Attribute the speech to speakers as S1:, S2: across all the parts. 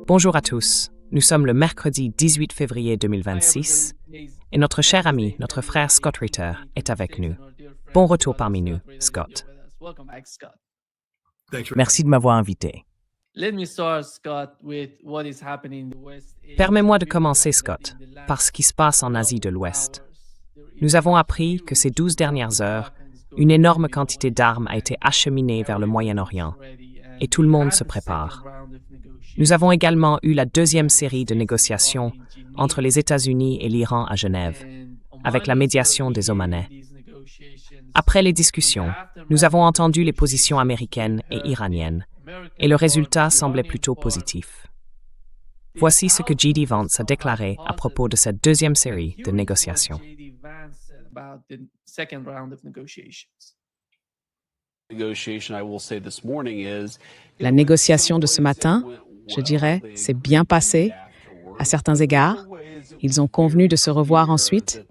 S1: Bonjour à tous. Nous sommes le mercredi 18 février 2026 et notre cher ami, notre frère Scott Ritter est avec nous. Bon retour parmi nous, Scott. Merci de m'avoir invité. Permets-moi de commencer, Scott, par ce qui se passe en Asie de l'Ouest. Nous avons appris que ces 12 dernières heures, une énorme quantité d'armes a été acheminée vers le Moyen-Orient et tout le monde se prépare. Nous avons également eu la deuxième série de négociations entre les États-Unis et l'Iran à Genève, avec la médiation des Omanais. Après les discussions, nous avons entendu les positions américaines et iraniennes, et le résultat semblait plutôt positif. Voici ce que J.D. Vance a déclaré à propos de cette deuxième série de négociations.
S2: La négociation de ce matin, je dirais, s'est bien passée à certains égards. Ils ont convenu de se revoir ensuite,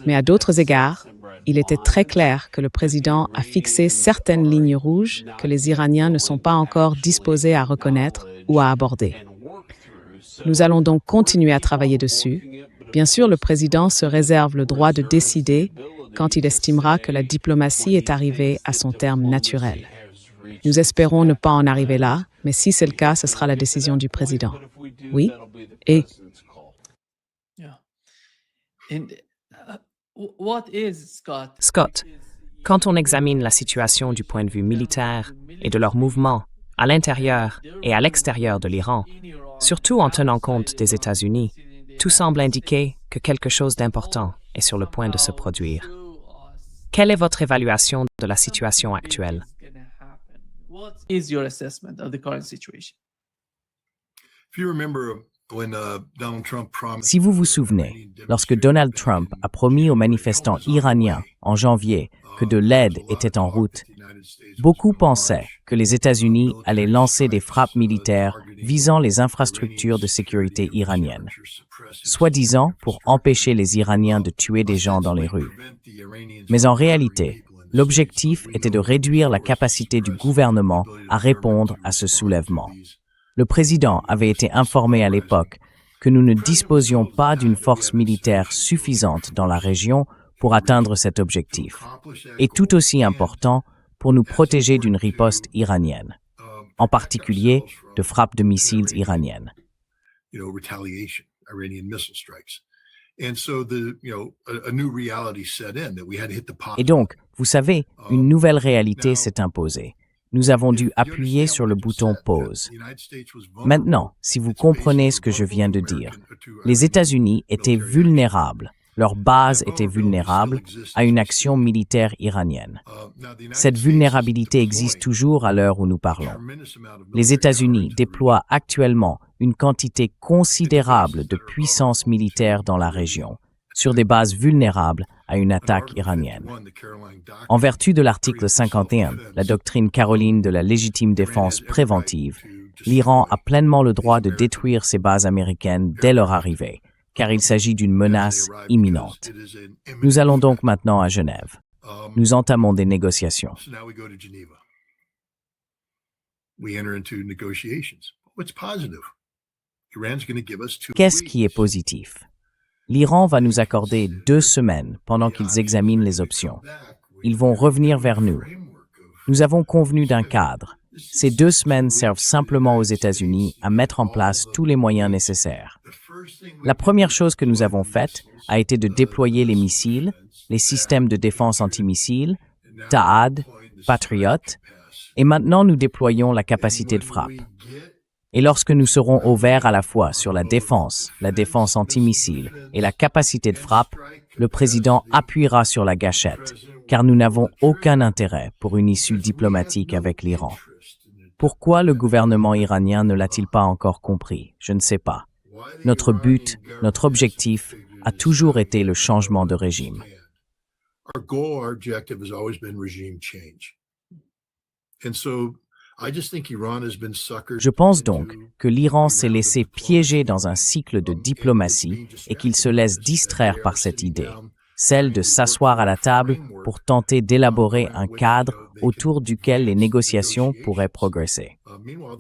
S2: mais à d'autres égards, il était très clair que le président a fixé certaines lignes rouges que les Iraniens ne sont pas encore disposés à reconnaître ou à aborder. Nous allons donc continuer à travailler dessus. Bien sûr, le président se réserve le droit de décider quand il estimera que la diplomatie est arrivée à son terme naturel. Nous espérons ne pas en arriver là, mais si c'est le cas, ce sera la décision du président. Oui, et
S1: Scott, quand on examine la situation du point de vue militaire et de leurs mouvements à l'intérieur et à l'extérieur de l'Iran, surtout en tenant compte des États-Unis, tout semble indiquer que quelque chose d'important est sur le point de se produire. Quelle est votre évaluation de la situation actuelle?
S3: Si vous vous souvenez, lorsque Donald Trump a promis aux manifestants iraniens en janvier que de l'aide était en route, beaucoup pensaient que les États-Unis allaient lancer des frappes militaires visant les infrastructures de sécurité iraniennes, soi-disant pour empêcher les Iraniens de tuer des gens dans les rues. Mais en réalité, l'objectif était de réduire la capacité du gouvernement à répondre à ce soulèvement. Le président avait été informé à l'époque que nous ne disposions pas d'une force militaire suffisante dans la région pour atteindre cet objectif, et tout aussi important pour nous protéger d'une riposte iranienne, en particulier de frappes de missiles iraniennes. Et donc, vous savez, une nouvelle réalité s'est imposée. Nous avons dû appuyer sur le bouton pause. Maintenant, si vous comprenez ce que je viens de dire, les États-Unis étaient vulnérables, leur base était vulnérable à une action militaire iranienne. Cette vulnérabilité existe toujours à l'heure où nous parlons. Les États-Unis déploient actuellement une quantité considérable de puissance militaire dans la région, sur des bases vulnérables à une attaque iranienne. En vertu de l'article 51, la doctrine Caroline de la légitime défense préventive, l'Iran a pleinement le droit de détruire ces bases américaines dès leur arrivée, car il s'agit d'une menace imminente. Nous allons donc maintenant à Genève. Nous entamons des négociations. Qu'est-ce qui est positif? L'Iran va nous accorder 2 semaines pendant qu'ils examinent les options. Ils vont revenir vers nous. Nous avons convenu d'un cadre. Ces 2 semaines servent simplement aux États-Unis à mettre en place tous les moyens nécessaires. La première chose que nous avons faite a été de déployer les missiles, les systèmes de défense antimissiles, THAAD, Patriot, et maintenant nous déployons la capacité de frappe. Et lorsque nous serons au vert à la fois sur la défense antimissile et la capacité de frappe, le président appuiera sur la gâchette, car nous n'avons aucun intérêt pour une issue diplomatique avec l'Iran. Pourquoi le gouvernement iranien ne l'a-t-il pas encore compris? Je ne sais pas. Notre but, notre objectif a toujours été le changement de régime. Je pense donc que l'Iran s'est laissé piéger dans un cycle de diplomatie et qu'il se laisse distraire par cette idée. celle de s'asseoir à la table pour tenter d'élaborer un cadre autour duquel les négociations pourraient progresser.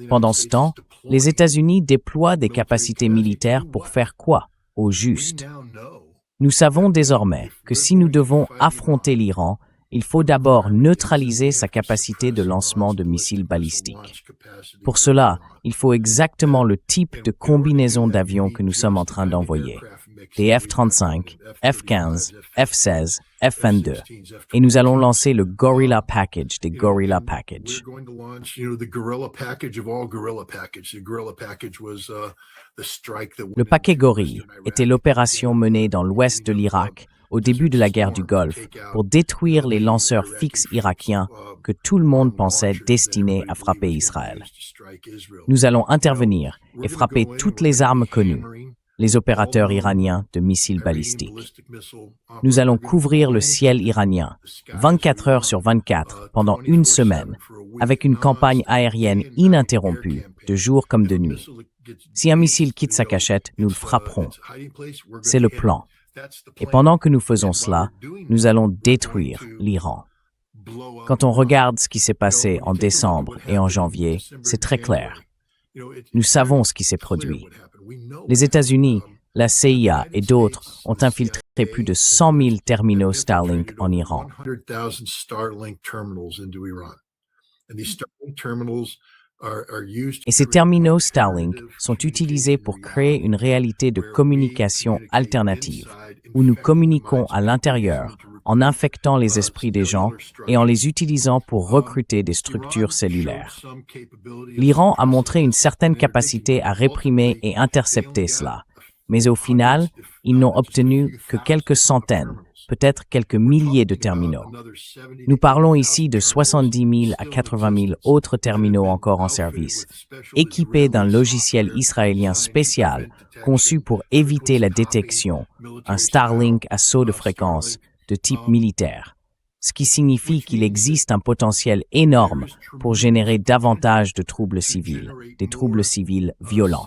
S3: Pendant ce temps, les États-Unis déploient des capacités militaires pour faire quoi, au juste? Nous savons désormais que si nous devons affronter l'Iran, il faut d'abord neutraliser sa capacité de lancement de missiles balistiques. Pour cela, il faut exactement le type de combinaison d'avions que nous sommes en train d'envoyer. Des F-35, F-15, F-16, F-22. Et nous allons lancer le Gorilla Package des Gorilla Package. Le paquet Gorille était l'opération menée dans l'ouest de l'Irak au début de la guerre du Golfe pour détruire les lanceurs fixes irakiens que tout le monde pensait destinés à frapper Israël. Nous allons intervenir et frapper toutes les armes connues, les opérateurs iraniens de missiles balistiques. Nous allons couvrir le ciel iranien 24 heures sur 24 pendant une semaine avec une campagne aérienne ininterrompue de jour comme de nuit. Si un missile quitte sa cachette, nous le frapperons. C'est le plan. Et pendant que nous faisons cela, nous allons détruire l'Iran. Quand on regarde ce qui s'est passé en décembre et en janvier, c'est très clair. Nous savons ce qui s'est produit. Les États-Unis, la CIA et d'autres ont infiltré plus de 100 000 terminaux Starlink en Iran. Et ces terminaux Starlink sont utilisés pour créer une réalité de communication alternative, où nous communiquons à l'intérieur en infectant les esprits des gens et en les utilisant pour recruter des structures cellulaires. L'Iran a montré une certaine capacité à réprimer et intercepter cela, mais au final, ils n'ont obtenu que quelques centaines, peut-être quelques milliers de terminaux. Nous parlons ici de 70 000 à 80 000 autres terminaux encore en service, équipés d'un logiciel israélien spécial conçu pour éviter la détection, un Starlink à saut de fréquence de type militaire, ce qui signifie qu'il existe un potentiel énorme pour générer davantage de troubles civils, des troubles civils violents.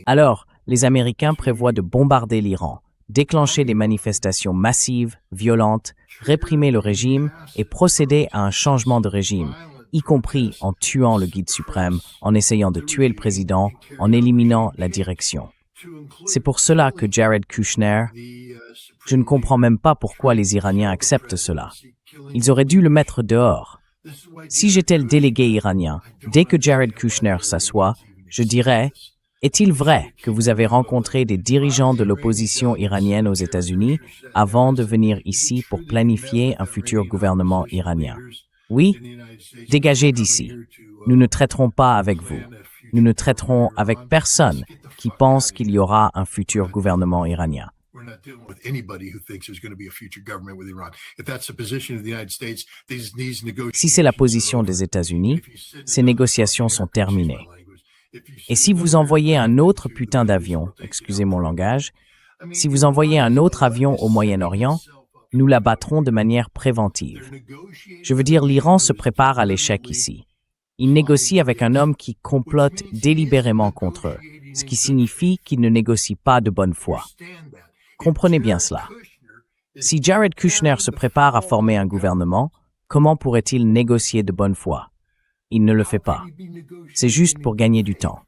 S3: Alors, les Américains prévoient de bombarder l'Iran, déclencher des manifestations massives, violentes, réprimer le régime et procéder à un changement de régime, y compris en tuant le guide suprême, en essayant de tuer le président, en éliminant la direction. C'est pour cela que Jared Kushner, je ne comprends même pas pourquoi les Iraniens acceptent cela. Ils auraient dû le mettre dehors. Si j'étais le délégué iranien, dès que Jared Kushner s'assoit, je dirais, est-il vrai que vous avez rencontré des dirigeants de l'opposition iranienne aux États-Unis avant de venir ici pour planifier un futur gouvernement iranien? Oui? Dégagez d'ici. Nous ne traiterons pas avec vous. Nous ne traiterons avec personne qui pense qu'il y aura un futur gouvernement iranien. Si c'est la position des États-Unis, ces négociations sont terminées. Et si vous envoyez un autre putain d'avion, excusez mon langage, si vous envoyez un autre avion au Moyen-Orient, nous l'abattrons de manière préventive. Je veux dire, l'Iran se prépare à l'échec ici. Il négocie avec un homme qui complote délibérément contre eux, ce qui signifie qu'il ne négocie pas de bonne foi. Comprenez bien cela. Si Jared Kushner se prépare à former un gouvernement, comment pourrait-il négocier de bonne foi? Il ne le fait pas. C'est juste pour gagner du temps.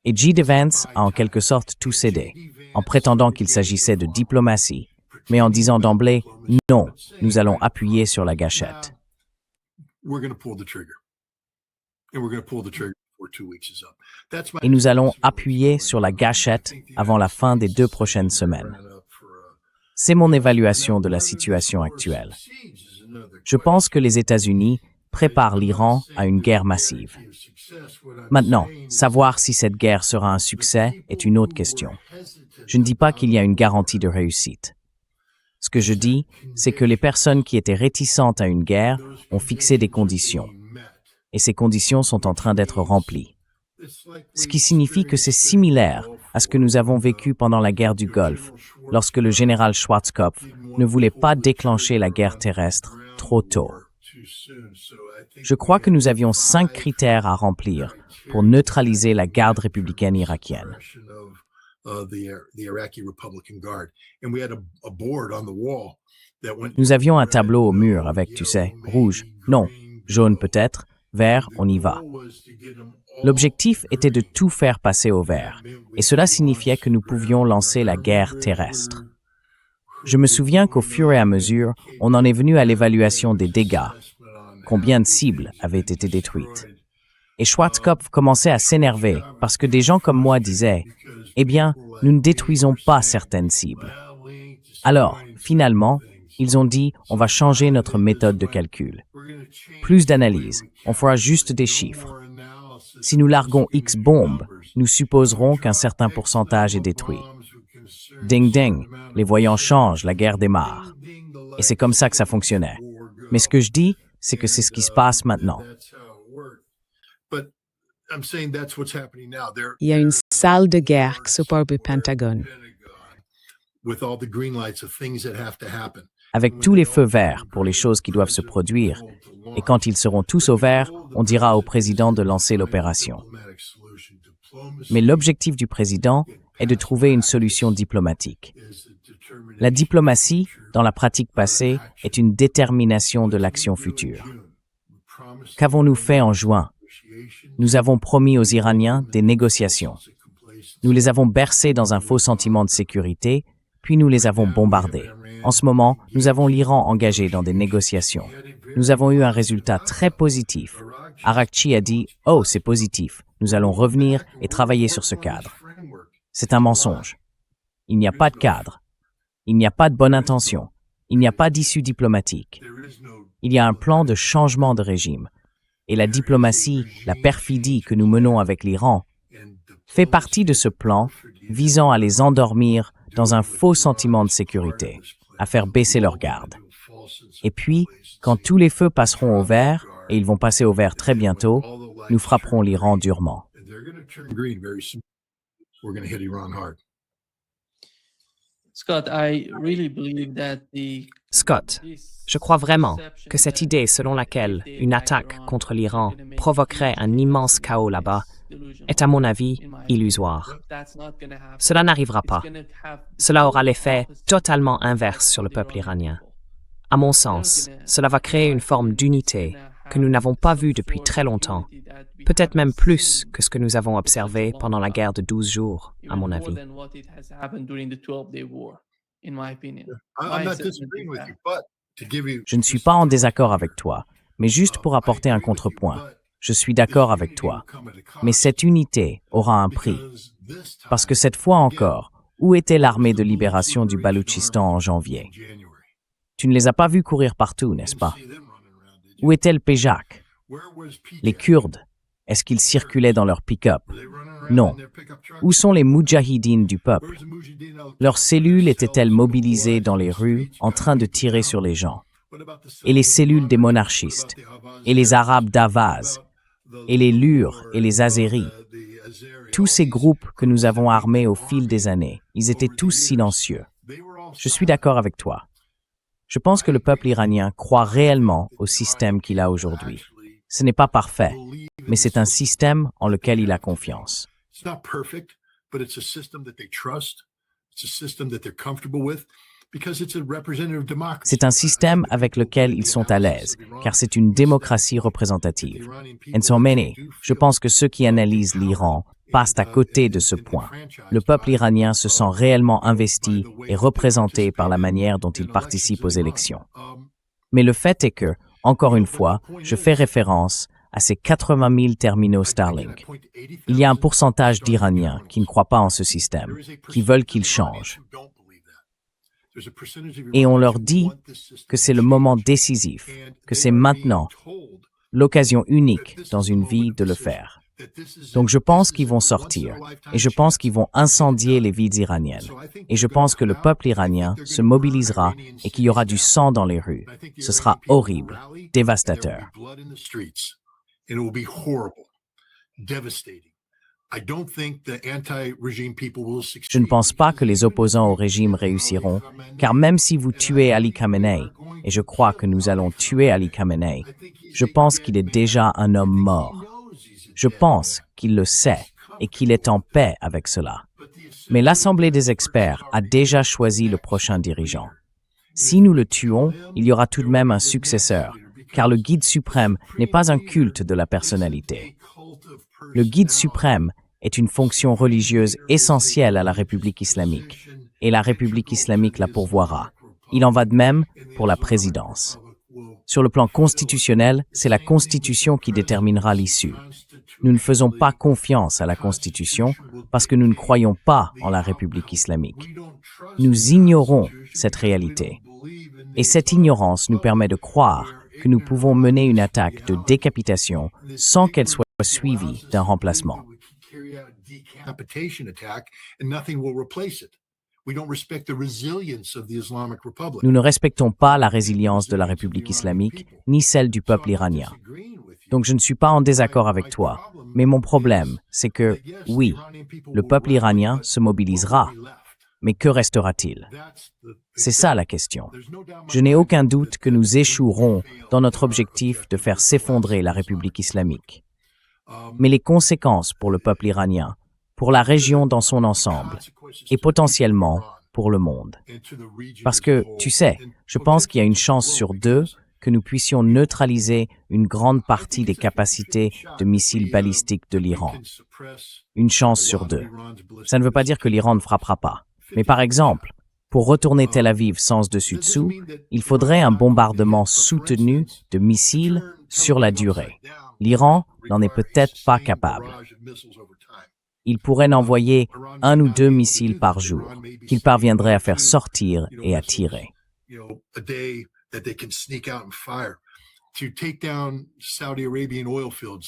S3: Et J.D. Vance a en quelque sorte tout cédé, en prétendant qu'il s'agissait de diplomatie, mais en disant d'emblée, non, nous allons appuyer sur la gâchette. Et nous allons appuyer sur la gâchette avant la fin des 2 prochaines semaines. C'est mon évaluation de la situation actuelle. Je pense que les États-Unis préparent l'Iran à une guerre massive. Maintenant, savoir si cette guerre sera un succès est une autre question. Je ne dis pas qu'il y a une garantie de réussite. Ce que je dis, c'est que les personnes qui étaient réticentes à une guerre ont fixé des conditions. Et ces conditions sont en train d'être remplies. Ce qui signifie que c'est similaire à ce que nous avons vécu pendant la guerre du Golfe, lorsque le général Schwarzkopf ne voulait pas déclencher la guerre terrestre trop tôt. Je crois que nous avions 5 critères à remplir pour neutraliser la garde républicaine irakienne. Nous avions un tableau au mur avec, tu sais, rouge, non, jaune peut-être, vert, on y va. L'objectif était de tout faire passer au vert, et cela signifiait que nous pouvions lancer la guerre terrestre. Je me souviens qu'au fur et à mesure, on en est venu à l'évaluation des dégâts, combien de cibles avaient été détruites. Et Schwarzkopf commençait à s'énerver parce que des gens comme moi disaient « Eh bien, nous ne détruisons pas certaines cibles. » Alors, finalement, ils ont dit « On va changer notre méthode de calcul. Plus d'analyse, on fera juste des chiffres. Si nous larguons X bombes, nous supposerons qu'un certain pourcentage est détruit. Ding ding, les voyants changent, la guerre démarre. » Et c'est comme ça que ça fonctionnait. Mais ce que je dis, c'est que c'est ce qui se passe maintenant.
S2: Il y a une salle de guerre qui s'opporte au Pentagone.
S3: Avec tous les feux verts pour les choses qui doivent se produire, et quand ils seront tous au vert, on dira au président de lancer l'opération. Mais l'objectif du président est de trouver une solution diplomatique. La diplomatie, dans la pratique passée, est une détermination de l'action future. Qu'avons-nous fait en juin? Nous avons promis aux Iraniens des négociations. Nous les avons bercés dans un faux sentiment de sécurité, puis nous les avons bombardés. En ce moment, nous avons l'Iran engagé dans des négociations. Nous avons eu un résultat très positif. Arakchi a dit « Oh, c'est positif, nous allons revenir et travailler sur ce cadre. » C'est un mensonge. Il n'y a pas de cadre. Il n'y a pas de bonne intention. Il n'y a pas d'issue diplomatique. Il y a un plan de changement de régime. Et la diplomatie, la perfidie que nous menons avec l'Iran, fait partie de ce plan visant à les endormir dans un faux sentiment de sécurité, à faire baisser leur garde. Et puis, quand tous les feux passeront au vert, et ils vont passer au vert très bientôt, nous frapperons l'Iran durement.
S1: Scott, je crois vraiment que cette idée selon laquelle une attaque contre l'Iran provoquerait un immense chaos là-bas est, à mon avis, illusoire. Cela n'arrivera pas. Cela aura l'effet totalement inverse sur le peuple iranien. À mon sens, cela va créer une forme d'unité que nous n'avons pas vue depuis très longtemps, peut-être même plus que ce que nous avons observé pendant la guerre de 12 jours, à mon avis.
S3: Je ne suis pas en désaccord avec toi, mais juste pour apporter un contrepoint. Je suis d'accord avec toi. Mais cette unité aura un prix. Parce que cette fois encore, où était l'armée de libération du Baloutchistan en janvier? Tu ne les as pas vus courir partout, n'est-ce pas? Où était le Péjak? Les Kurdes, est-ce qu'ils circulaient dans leur pick-up? Non. Où sont les Moudjahidines du peuple? Leurs cellules étaient-elles mobilisées dans les rues, en train de tirer sur les gens? Et les cellules des monarchistes? Et les Arabes d'Avaz? Et les Lurs et les Azéris? Tous ces groupes que nous avons armés au fil des années, ils étaient tous silencieux. Je suis d'accord avec toi. Je pense que le peuple iranien croit réellement au système qu'il a aujourd'hui. Ce n'est pas parfait, mais c'est un système en lequel il a confiance. C'est un système avec lequel ils sont à l'aise, car c'est une démocratie représentative. En Sommene, je pense que ceux qui analysent l'Iran passent à côté de ce point. Le peuple iranien se sent réellement investi et représenté par la manière dont il participe aux élections. Mais le fait est que, encore une fois, je fais référence à ces 80 000 terminaux Starlink. Il y a un pourcentage d'Iraniens qui ne croient pas en ce système, qui veulent qu'il change. Et on leur dit que c'est le moment décisif, que c'est maintenant, l'occasion unique dans une vie de le faire. Donc je pense qu'ils vont sortir, et je pense qu'ils vont incendier les villes iraniennes. Et je pense que le peuple iranien se mobilisera et qu'il y aura du sang dans les rues. Ce sera horrible, dévastateur. Je ne pense pas que les opposants au régime réussiront, car même si vous tuez Ali Khamenei, et je crois que nous allons tuer Ali Khamenei, je pense qu'il est déjà un homme mort. Je pense qu'il le sait et qu'il est en paix avec cela. Mais l'Assemblée des experts a déjà choisi le prochain dirigeant. Si nous le tuons, il y aura tout de même un successeur, car le guide suprême n'est pas un culte de la personnalité. Le guide suprême est une fonction religieuse essentielle à la République islamique, et la République islamique la pourvoira. Il en va de même pour la présidence. Sur le plan constitutionnel, c'est la Constitution qui déterminera l'issue. Nous ne faisons pas confiance à la Constitution parce que nous ne croyons pas en la République islamique. Nous ignorons cette réalité. Et cette ignorance nous permet de croire que nous pouvons mener une attaque de décapitation sans qu'elle soit suivie d'un remplacement. Nous ne respectons pas la résilience de la République islamique, ni celle du peuple iranien. Donc je ne suis pas en désaccord avec toi, mais mon problème, c'est que, oui, le peuple iranien se mobilisera, mais que restera-t-il? C'est ça la question. Je n'ai aucun doute que nous échouerons dans notre objectif de faire s'effondrer la République islamique. Mais les conséquences pour le peuple iranien, pour la région dans son ensemble, et potentiellement pour le monde. Parce que, tu sais, je pense qu'il y a une chance sur deux que nous puissions neutraliser une grande partie des capacités de missiles balistiques de l'Iran. Une chance sur deux. Ça ne veut pas dire que l'Iran ne frappera pas. Mais par exemple, pour retourner Tel Aviv sans dessus-dessous, il faudrait un bombardement soutenu de missiles sur la durée. L'Iran n'en est peut-être pas capable. Il pourrait n'envoyer 1 ou 2 missiles par jour, qu'il parviendrait à faire sortir et à tirer.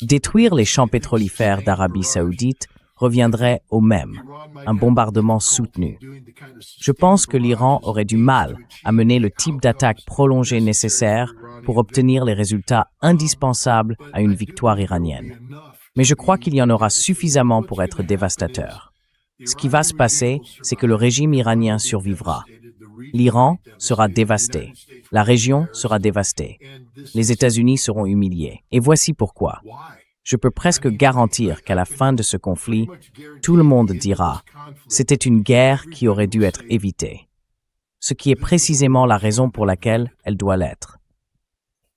S3: Détruire les champs pétrolifères d'Arabie saoudite reviendrait au même, un bombardement soutenu. Je pense que l'Iran aurait du mal à mener le type d'attaque prolongée nécessaire pour obtenir les résultats indispensables à une victoire iranienne. Mais je crois qu'il y en aura suffisamment pour être dévastateur. Ce qui va se passer, c'est que le régime iranien survivra. L'Iran sera dévasté. La région sera dévastée. Les États-Unis seront humiliés. Et voici pourquoi. Je peux presque garantir qu'à la fin de ce conflit, tout le monde dira « c'était une guerre qui aurait dû être évitée », ce qui est précisément la raison pour laquelle elle doit l'être.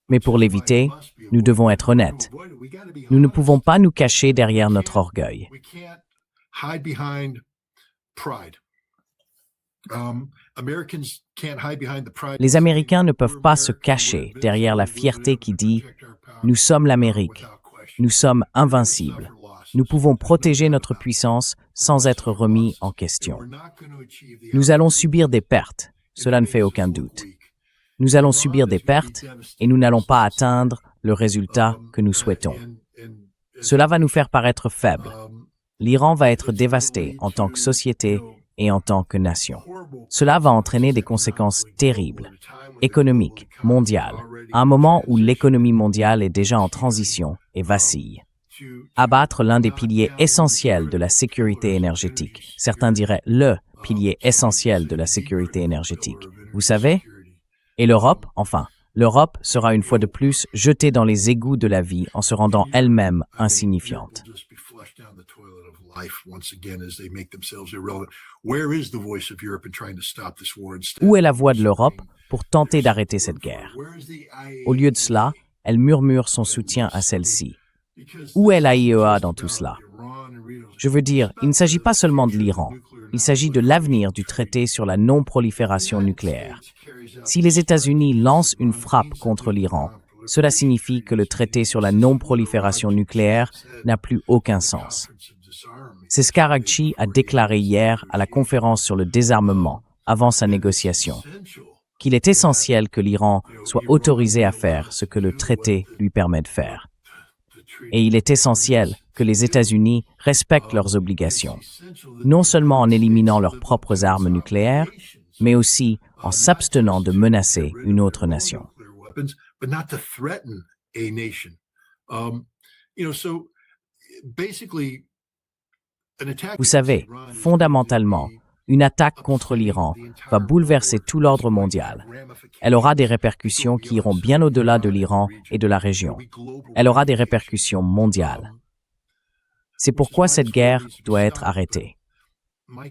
S3: Mais pour l'éviter, nous devons être honnêtes. Nous ne pouvons pas nous cacher derrière notre orgueil. Les Américains ne peuvent pas se cacher derrière la fierté qui dit « Nous sommes l'Amérique, nous sommes invincibles, nous pouvons protéger notre puissance sans être remis en question. Nous allons subir des pertes, cela ne fait aucun doute. Nous allons subir des pertes et nous n'allons pas atteindre le résultat que nous souhaitons. Cela va nous faire paraître faibles. L'Iran va être dévasté en tant que société et en tant que nation. Cela va entraîner des conséquences terribles, économiques, mondiales, à un moment où l'économie mondiale est déjà en transition et vacille. Abattre l'un des piliers essentiels de la sécurité énergétique. Certains diraient le pilier essentiel de la sécurité énergétique. Vous savez? Et l'Europe, enfin, l'Europe sera une fois de plus jetée dans les égouts de la vie en se rendant elle-même insignifiante. Où est la voix de l'Europe pour tenter d'arrêter cette guerre? Au lieu de cela, elle murmure son soutien à celle-ci. Où est l'AIEA dans tout cela? Je veux dire, il ne s'agit pas seulement de l'Iran, il s'agit de l'avenir du traité sur la non-prolifération nucléaire. Si les États-Unis lancent une frappe contre l'Iran, cela signifie que le traité sur la non-prolifération nucléaire n'a plus aucun sens. C'est ce qu'Araghchi a déclaré hier à la conférence sur le désarmement, avant sa négociation, qu'il est essentiel que l'Iran soit autorisé à faire ce que le traité lui permet de faire. Et il est essentiel que les États-Unis respectent leurs obligations, non seulement en éliminant leurs propres armes nucléaires, mais aussi en s'abstenant de menacer une autre nation. Vous savez, fondamentalement, une attaque contre l'Iran va bouleverser tout l'ordre mondial. Elle aura des répercussions qui iront bien au-delà de l'Iran et de la région. Elle aura des répercussions mondiales. C'est pourquoi cette guerre doit être arrêtée.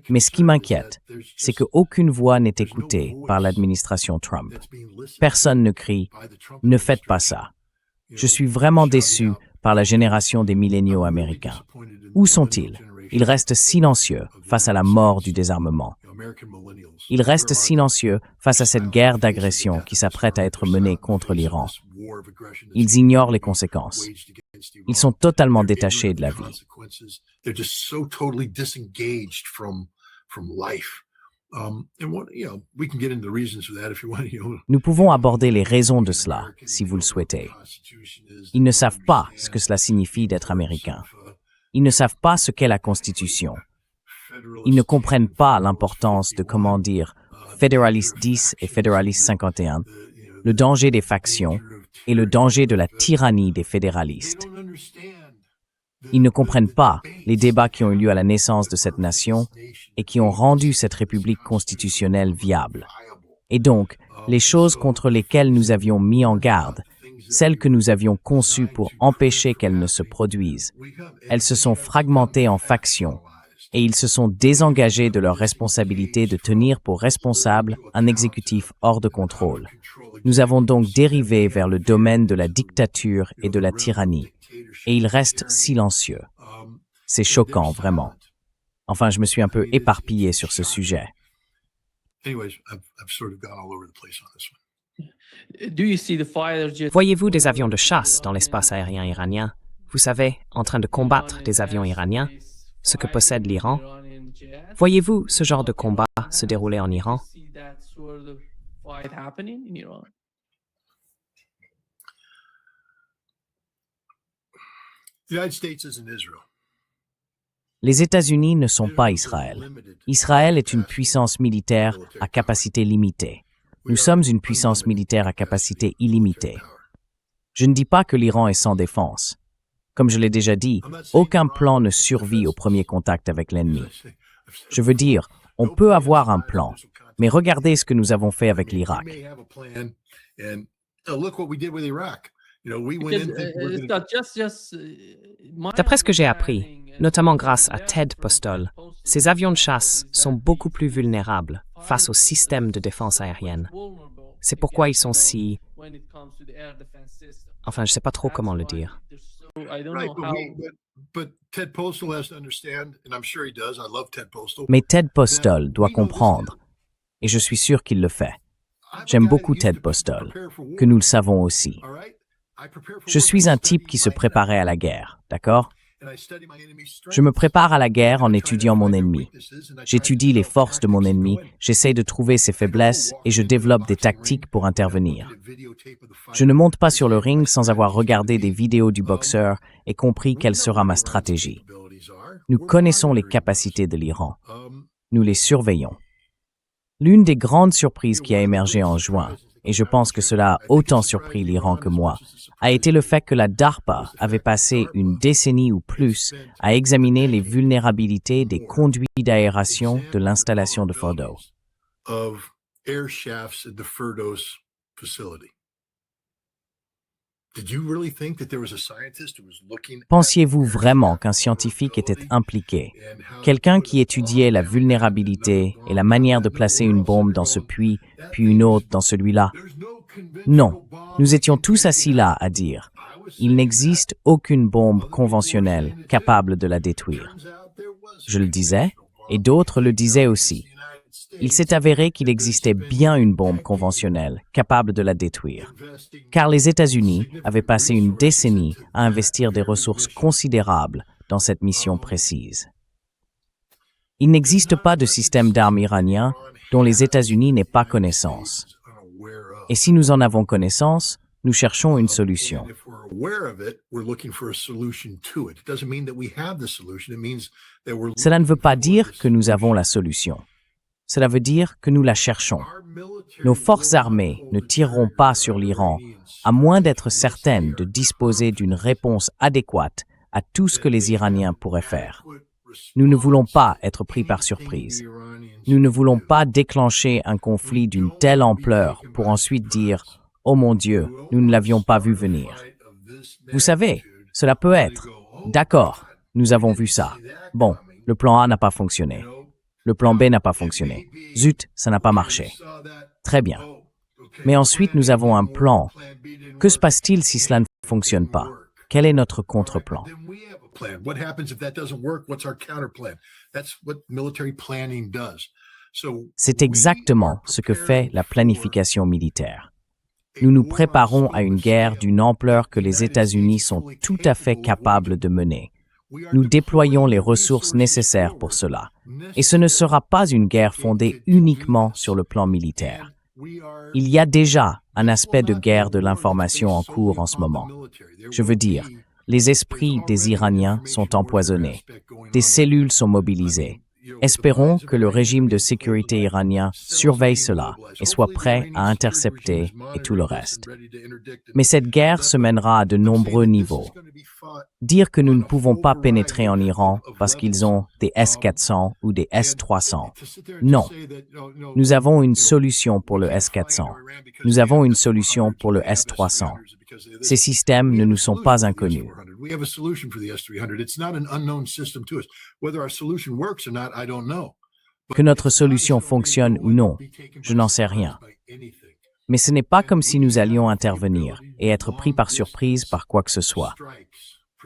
S3: Mais ce qui m'inquiète, c'est qu'aucune voix n'est écoutée par l'administration Trump. Personne ne crie « Ne faites pas ça ». Je suis vraiment déçu par la génération des milléniaux américains. Où sont-ils? Ils restent silencieux face à la mort du désarmement. Ils restent silencieux face à cette guerre d'agression qui s'apprête à être menée contre l'Iran. Ils ignorent les conséquences. Ils sont totalement détachés de la vie. Nous pouvons aborder les raisons de cela, si vous le souhaitez. Ils ne savent pas ce que cela signifie d'être américain. Ils ne savent pas ce qu'est la Constitution. Ils ne comprennent pas l'importance de, comment dire, Fédéraliste 10 et Fédéraliste 51, le danger des factions et le danger de la tyrannie des fédéralistes. Ils ne comprennent pas les débats qui ont eu lieu à la naissance de cette nation et qui ont rendu cette république constitutionnelle viable. Et donc, les choses contre lesquelles nous avions mis en garde, celles que nous avions conçues pour empêcher qu'elles ne se produisent, elles se sont fragmentées en factions et ils se sont désengagés de leur responsabilité de tenir pour responsable un exécutif hors de contrôle. Nous avons donc dérivé vers le domaine de la dictature et de la tyrannie, et ils restent silencieux. C'est choquant, vraiment. Enfin, je me suis un peu éparpillé sur ce sujet.
S1: Voyez-vous des avions de chasse dans l'espace aérien iranien? Vous savez, en train de combattre des avions iraniens, ce que possède l'Iran? Voyez-vous ce genre de combat se dérouler en Iran?
S3: Les États-Unis ne sont pas Israël. Israël est une puissance militaire à capacité limitée. Nous sommes une puissance militaire à capacité illimitée. Je ne dis pas que l'Iran est sans défense. Comme je l'ai déjà dit, aucun plan ne survit au premier contact avec l'ennemi. Je veux dire, on peut avoir un plan, mais regardez ce que nous avons fait avec l'Irak.
S1: D'après ce que j'ai appris, notamment grâce à Ted Postol, ces avions de chasse sont beaucoup plus vulnérables face au système de défense aérienne. C'est pourquoi ils sont si... Enfin, je ne sais pas trop comment le dire.
S3: Mais Ted Postol doit comprendre, et je suis sûr qu'il le fait. J'aime beaucoup Ted Postol, que nous le savons aussi. Je suis un type qui se préparait à la guerre, d'accord? Je me prépare à la guerre en étudiant mon ennemi. J'étudie les forces de mon ennemi, j'essaie de trouver ses faiblesses et je développe des tactiques pour intervenir. Je ne monte pas sur le ring sans avoir regardé des vidéos du boxeur et compris quelle sera ma stratégie. Nous connaissons les capacités de l'Iran. Nous les surveillons. L'une des grandes surprises qui a émergé en juin, et je pense que cela a autant surpris l'Iran que moi, a été le fait que la DARPA avait passé une décennie ou plus à examiner les vulnérabilités des conduits d'aération de l'installation de Fordow. Pensiez-vous vraiment qu'un scientifique était impliqué, quelqu'un qui étudiait la vulnérabilité et la manière de placer une bombe dans ce puits, puis une autre dans celui-là? Non, nous étions tous assis là à dire « Il n'existe aucune bombe conventionnelle capable de la détruire ». Je le disais, et d'autres le disaient aussi. Il s'est avéré qu'il existait bien une bombe conventionnelle capable de la détruire, car les États-Unis avaient passé une décennie à investir des ressources considérables dans cette mission précise. Il n'existe pas de système d'armes iranien dont les États-Unis n'aient pas connaissance. Et si nous en avons connaissance, nous cherchons une solution. Cela ne veut pas dire que nous avons la solution. Cela veut dire que nous la cherchons. Nos forces armées ne tireront pas sur l'Iran à moins d'être certaines de disposer d'une réponse adéquate à tout ce que les Iraniens pourraient faire. Nous ne voulons pas être pris par surprise. Nous ne voulons pas déclencher un conflit d'une telle ampleur pour ensuite dire « Oh mon Dieu, nous ne l'avions pas vu venir ». Vous savez, cela peut être « D'accord, nous avons vu ça. Bon, le plan A n'a pas fonctionné. Le plan B n'a pas fonctionné. Zut, ça n'a pas marché. Très bien. Mais ensuite, nous avons un plan. Que se passe-t-il si cela ne fonctionne pas? Quel est notre contre-plan? C'est exactement ce que fait la planification militaire. Nous nous préparons à une guerre d'une ampleur que les États-Unis sont tout à fait capables de mener. Nous déployons les ressources nécessaires pour cela. Et ce ne sera pas une guerre fondée uniquement sur le plan militaire. Il y a déjà un aspect de guerre de l'information en cours en ce moment. Je veux dire, les esprits des Iraniens sont empoisonnés. Des cellules sont mobilisées. Espérons que le régime de sécurité iranien surveille cela et soit prêt à intercepter et tout le reste. Mais cette guerre se mènera à de nombreux niveaux. Dire que nous ne pouvons pas pénétrer en Iran parce qu'ils ont des S-400 ou des S-300. Non. Nous avons une solution pour le S-400. Nous avons une solution pour le S-300. Ces systèmes ne nous sont pas inconnus. Que notre solution fonctionne ou non, je n'en sais rien. Mais ce n'est pas comme si nous allions intervenir et être pris par surprise par quoi que ce soit.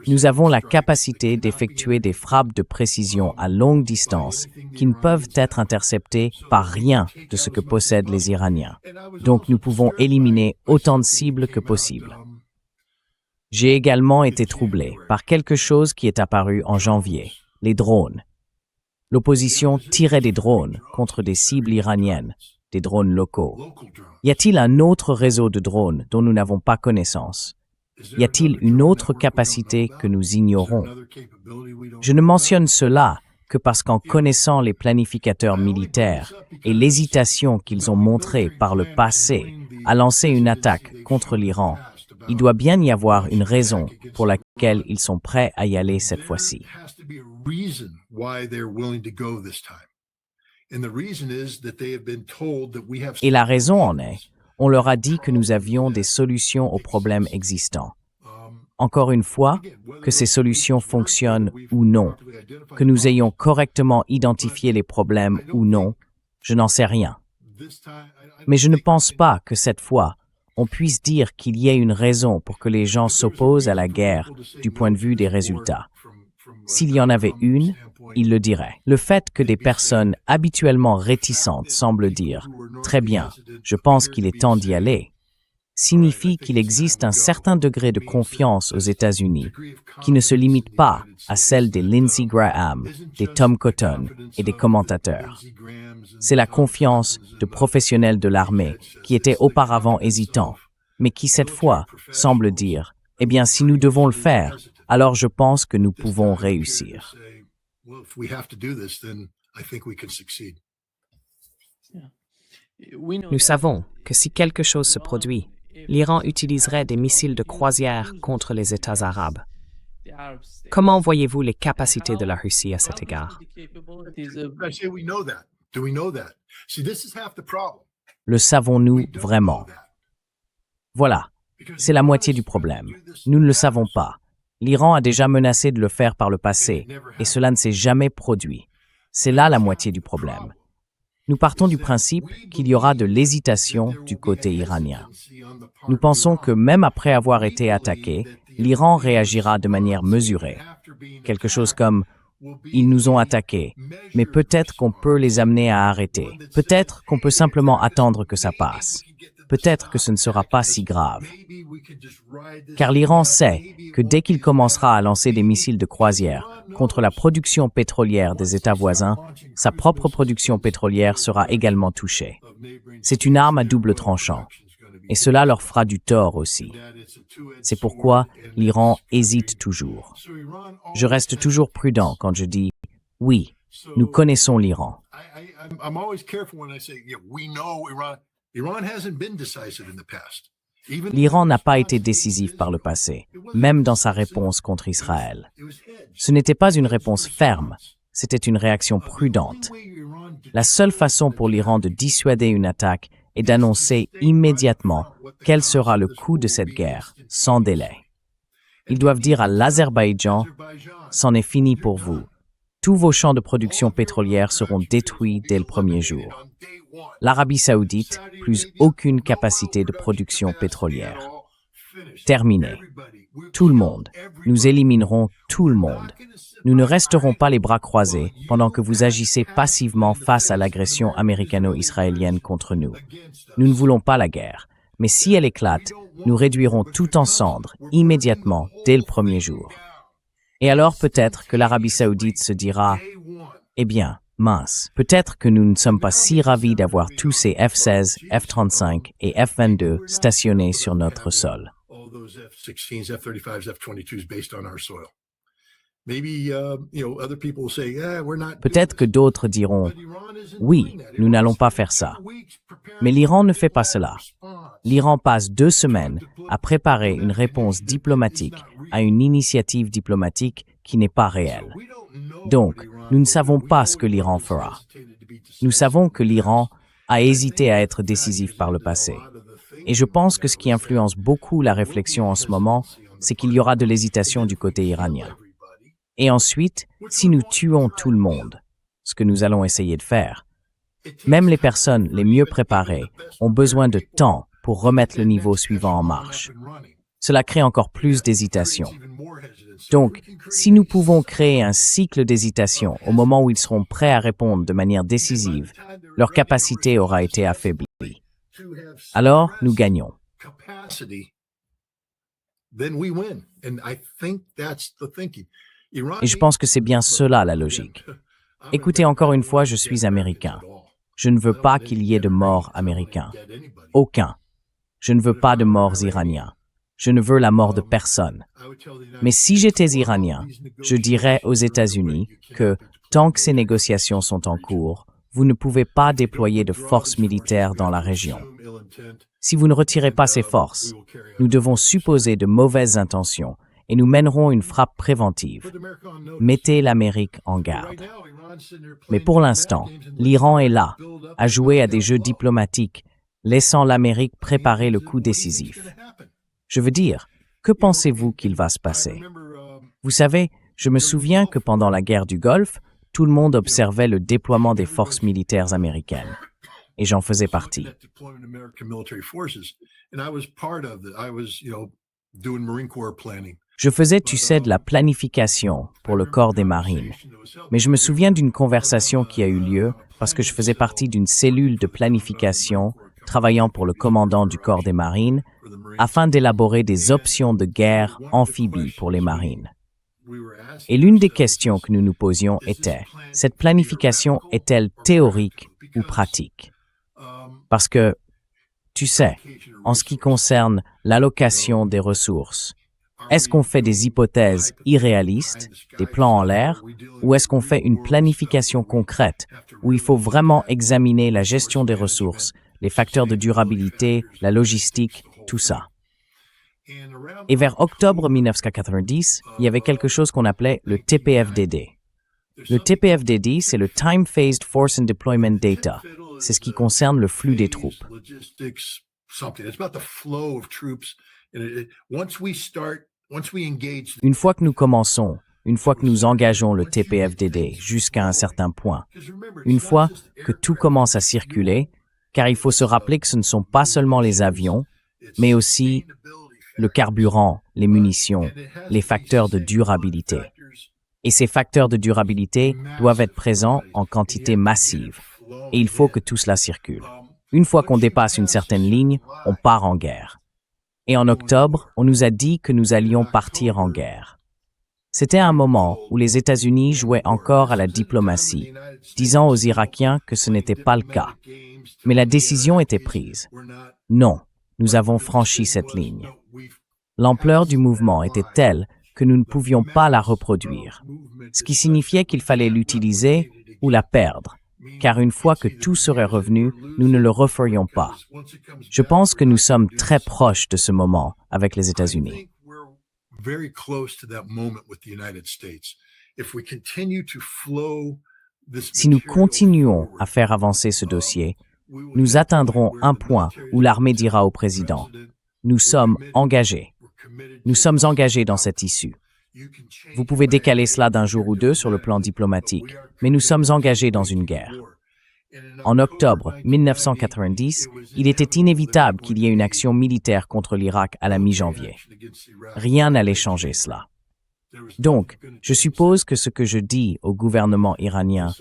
S3: Nous avons la capacité d'effectuer des frappes de précision à longue distance qui ne peuvent être interceptées par rien de ce que possèdent les Iraniens. Donc nous pouvons éliminer autant de cibles que possible. J'ai également été troublé par quelque chose qui est apparu en janvier, les drones. L'opposition tirait des drones contre des cibles iraniennes, des drones locaux. Y a-t-il un autre réseau de drones dont nous n'avons pas connaissance? Y a-t-il une autre capacité que nous ignorons? Je ne mentionne cela que parce qu'en connaissant les planificateurs militaires et l'hésitation qu'ils ont montrée par le passé à lancer une attaque contre l'Iran, il doit bien y avoir une raison pour laquelle ils sont prêts à y aller cette fois-ci. Et la raison en est, on leur a dit que nous avions des solutions aux problèmes existants. Encore une fois, que ces solutions fonctionnent ou non, que nous ayons correctement identifié les problèmes ou non, je n'en sais rien. Mais je ne pense pas que cette fois, on puisse dire qu'il y ait une raison pour que les gens s'opposent à la guerre du point de vue des résultats. S'il y en avait une, ils le diraient. Le fait que des personnes habituellement réticentes semblent dire « Très bien, je pense qu'il est temps d'y aller », signifie qu'il existe un certain degré de confiance aux États-Unis qui ne se limite pas à celle des Lindsey Graham, des Tom Cotton et des commentateurs. C'est la confiance de professionnels de l'armée qui étaient auparavant hésitants, mais qui cette fois semblent dire « Eh bien, si nous devons le faire, alors je pense que nous pouvons réussir. »
S1: Nous savons que si quelque chose se produit, l'Iran utiliserait des missiles de croisière contre les États arabes. Comment voyez-vous les capacités de la Russie à cet égard?
S3: Le savons-nous vraiment? Voilà, c'est la moitié du problème. Nous ne le savons pas. L'Iran a déjà menacé de le faire par le passé, et cela ne s'est jamais produit. C'est là la moitié du problème. Nous partons du principe qu'il y aura de l'hésitation du côté iranien. Nous pensons que même après avoir été attaqué, l'Iran réagira de manière mesurée. Quelque chose comme « ils nous ont attaqués, mais peut-être qu'on peut les amener à arrêter. Peut-être qu'on peut simplement attendre que ça passe. Peut-être que ce ne sera pas si grave. » Car l'Iran sait que dès qu'il commencera à lancer des missiles de croisière contre la production pétrolière des États voisins, sa propre production pétrolière sera également touchée. C'est une arme à double tranchant, et cela leur fera du tort aussi. C'est pourquoi l'Iran hésite toujours. Je reste toujours prudent quand je dis « oui, nous connaissons l'Iran ». L'Iran n'a pas été décisif par le passé, même dans sa réponse contre Israël. Ce n'était pas une réponse ferme, c'était une réaction prudente. La seule façon pour l'Iran de dissuader une attaque est d'annoncer immédiatement quel sera le coût de cette guerre, sans délai. Ils doivent dire à l'Azerbaïdjan « c'en est fini pour vous. Tous vos champs de production pétrolière seront détruits dès le premier jour. L'Arabie saoudite, plus aucune capacité de production pétrolière. Terminé. Tout le monde. Nous éliminerons tout le monde. Nous ne resterons pas les bras croisés pendant que vous agissez passivement face à l'agression américano-israélienne contre nous. Nous ne voulons pas la guerre, mais si elle éclate, nous réduirons tout en cendres immédiatement dès le premier jour. Et alors peut-être que l'Arabie saoudite se dira « Eh bien, mince, peut-être que nous ne sommes pas si ravis d'avoir tous ces F-16, F-35 et F-22 stationnés sur notre sol. » Peut-être que d'autres diront « Oui, nous n'allons pas faire ça. » Mais l'Iran ne fait pas cela. L'Iran passe 2 semaines à préparer une réponse diplomatique à une initiative diplomatique qui n'est pas réelle. Donc, nous ne savons pas ce que l'Iran fera. Nous savons que l'Iran a hésité à être décisif par le passé. Et je pense que ce qui influence beaucoup la réflexion en ce moment, c'est qu'il y aura de l'hésitation du côté iranien. Et ensuite, si nous tuons tout le monde, ce que nous allons essayer de faire, même les personnes les mieux préparées ont besoin de temps pour remettre le niveau suivant en marche. Cela crée encore plus d'hésitation. Donc, si nous pouvons créer un cycle d'hésitation au moment où ils seront prêts à répondre de manière décisive, leur capacité aura été affaiblie. Alors, nous gagnons. Et je pense que c'est bien cela la logique. Écoutez, encore une fois, je suis américain. Je ne veux pas qu'il y ait de morts américains. Aucun. Je ne veux pas de morts iraniens. Je ne veux la mort de personne. Mais si j'étais iranien, je dirais aux États-Unis que, tant que ces négociations sont en cours, vous ne pouvez pas déployer de forces militaires dans la région. Si vous ne retirez pas ces forces, nous devons supposer de mauvaises intentions et nous mènerons une frappe préventive. Mettez l'Amérique en garde. Mais pour l'instant, l'Iran est là, à jouer à des jeux diplomatiques, laissant l'Amérique préparer le coup décisif. Je veux dire, que pensez-vous qu'il va se passer? Vous savez, je me souviens que pendant la guerre du Golfe, tout le monde observait le déploiement des forces militaires américaines. Et j'en faisais partie. Je faisais, tu sais, de la planification pour le corps des marines. Mais je me souviens d'une conversation qui a eu lieu parce que je faisais partie d'une cellule de planification travaillant pour le commandant du corps des marines afin d'élaborer des options de guerre amphibies pour les marines. Et l'une des questions que nous nous posions était, cette planification est-elle théorique ou pratique? Parce que, tu sais, en ce qui concerne l'allocation des ressources, est-ce qu'on fait des hypothèses irréalistes, des plans en l'air, ou est-ce qu'on fait une planification concrète où il faut vraiment examiner la gestion des ressources, les facteurs de durabilité, la logistique, tout ça? Et vers octobre 1990, il y avait quelque chose qu'on appelait le TPFDD. Le TPFDD, c'est le Time Phased Force and Deployment Data. C'est ce qui concerne le flux des troupes. Une fois que nous commençons, une fois que nous engageons le TPFDD jusqu'à un certain point, une fois que tout commence à circuler, car il faut se rappeler que ce ne sont pas seulement les avions, mais aussi le carburant, les munitions, les facteurs de durabilité. Et ces facteurs de durabilité doivent être présents en quantité massive. Et il faut que tout cela circule. Une fois qu'on dépasse une certaine ligne, on part en guerre. Et en octobre, on nous a dit que nous allions partir en guerre. C'était un moment où les États-Unis jouaient encore à la diplomatie, disant aux Irakiens que ce n'était pas le cas. Mais la décision était prise. Non, nous avons franchi cette ligne. L'ampleur du mouvement était telle que nous ne pouvions pas la reproduire, ce qui signifiait qu'il fallait l'utiliser ou la perdre, car une fois que tout serait revenu, nous ne le referions pas. Je pense que nous sommes très proches de ce moment avec les États-Unis. Si nous continuons à faire avancer ce dossier, nous atteindrons un point où l'armée dira au président, « Nous sommes engagés. Nous sommes engagés dans cette issue. Vous pouvez décaler cela d'un jour ou deux sur le plan diplomatique, mais nous sommes engagés dans une guerre. » En octobre 1990, il était inévitable qu'il y ait une action militaire contre l'Irak à la mi-janvier. Rien n'allait changer cela. Donc, je suppose que ce que je dis au gouvernement iranien,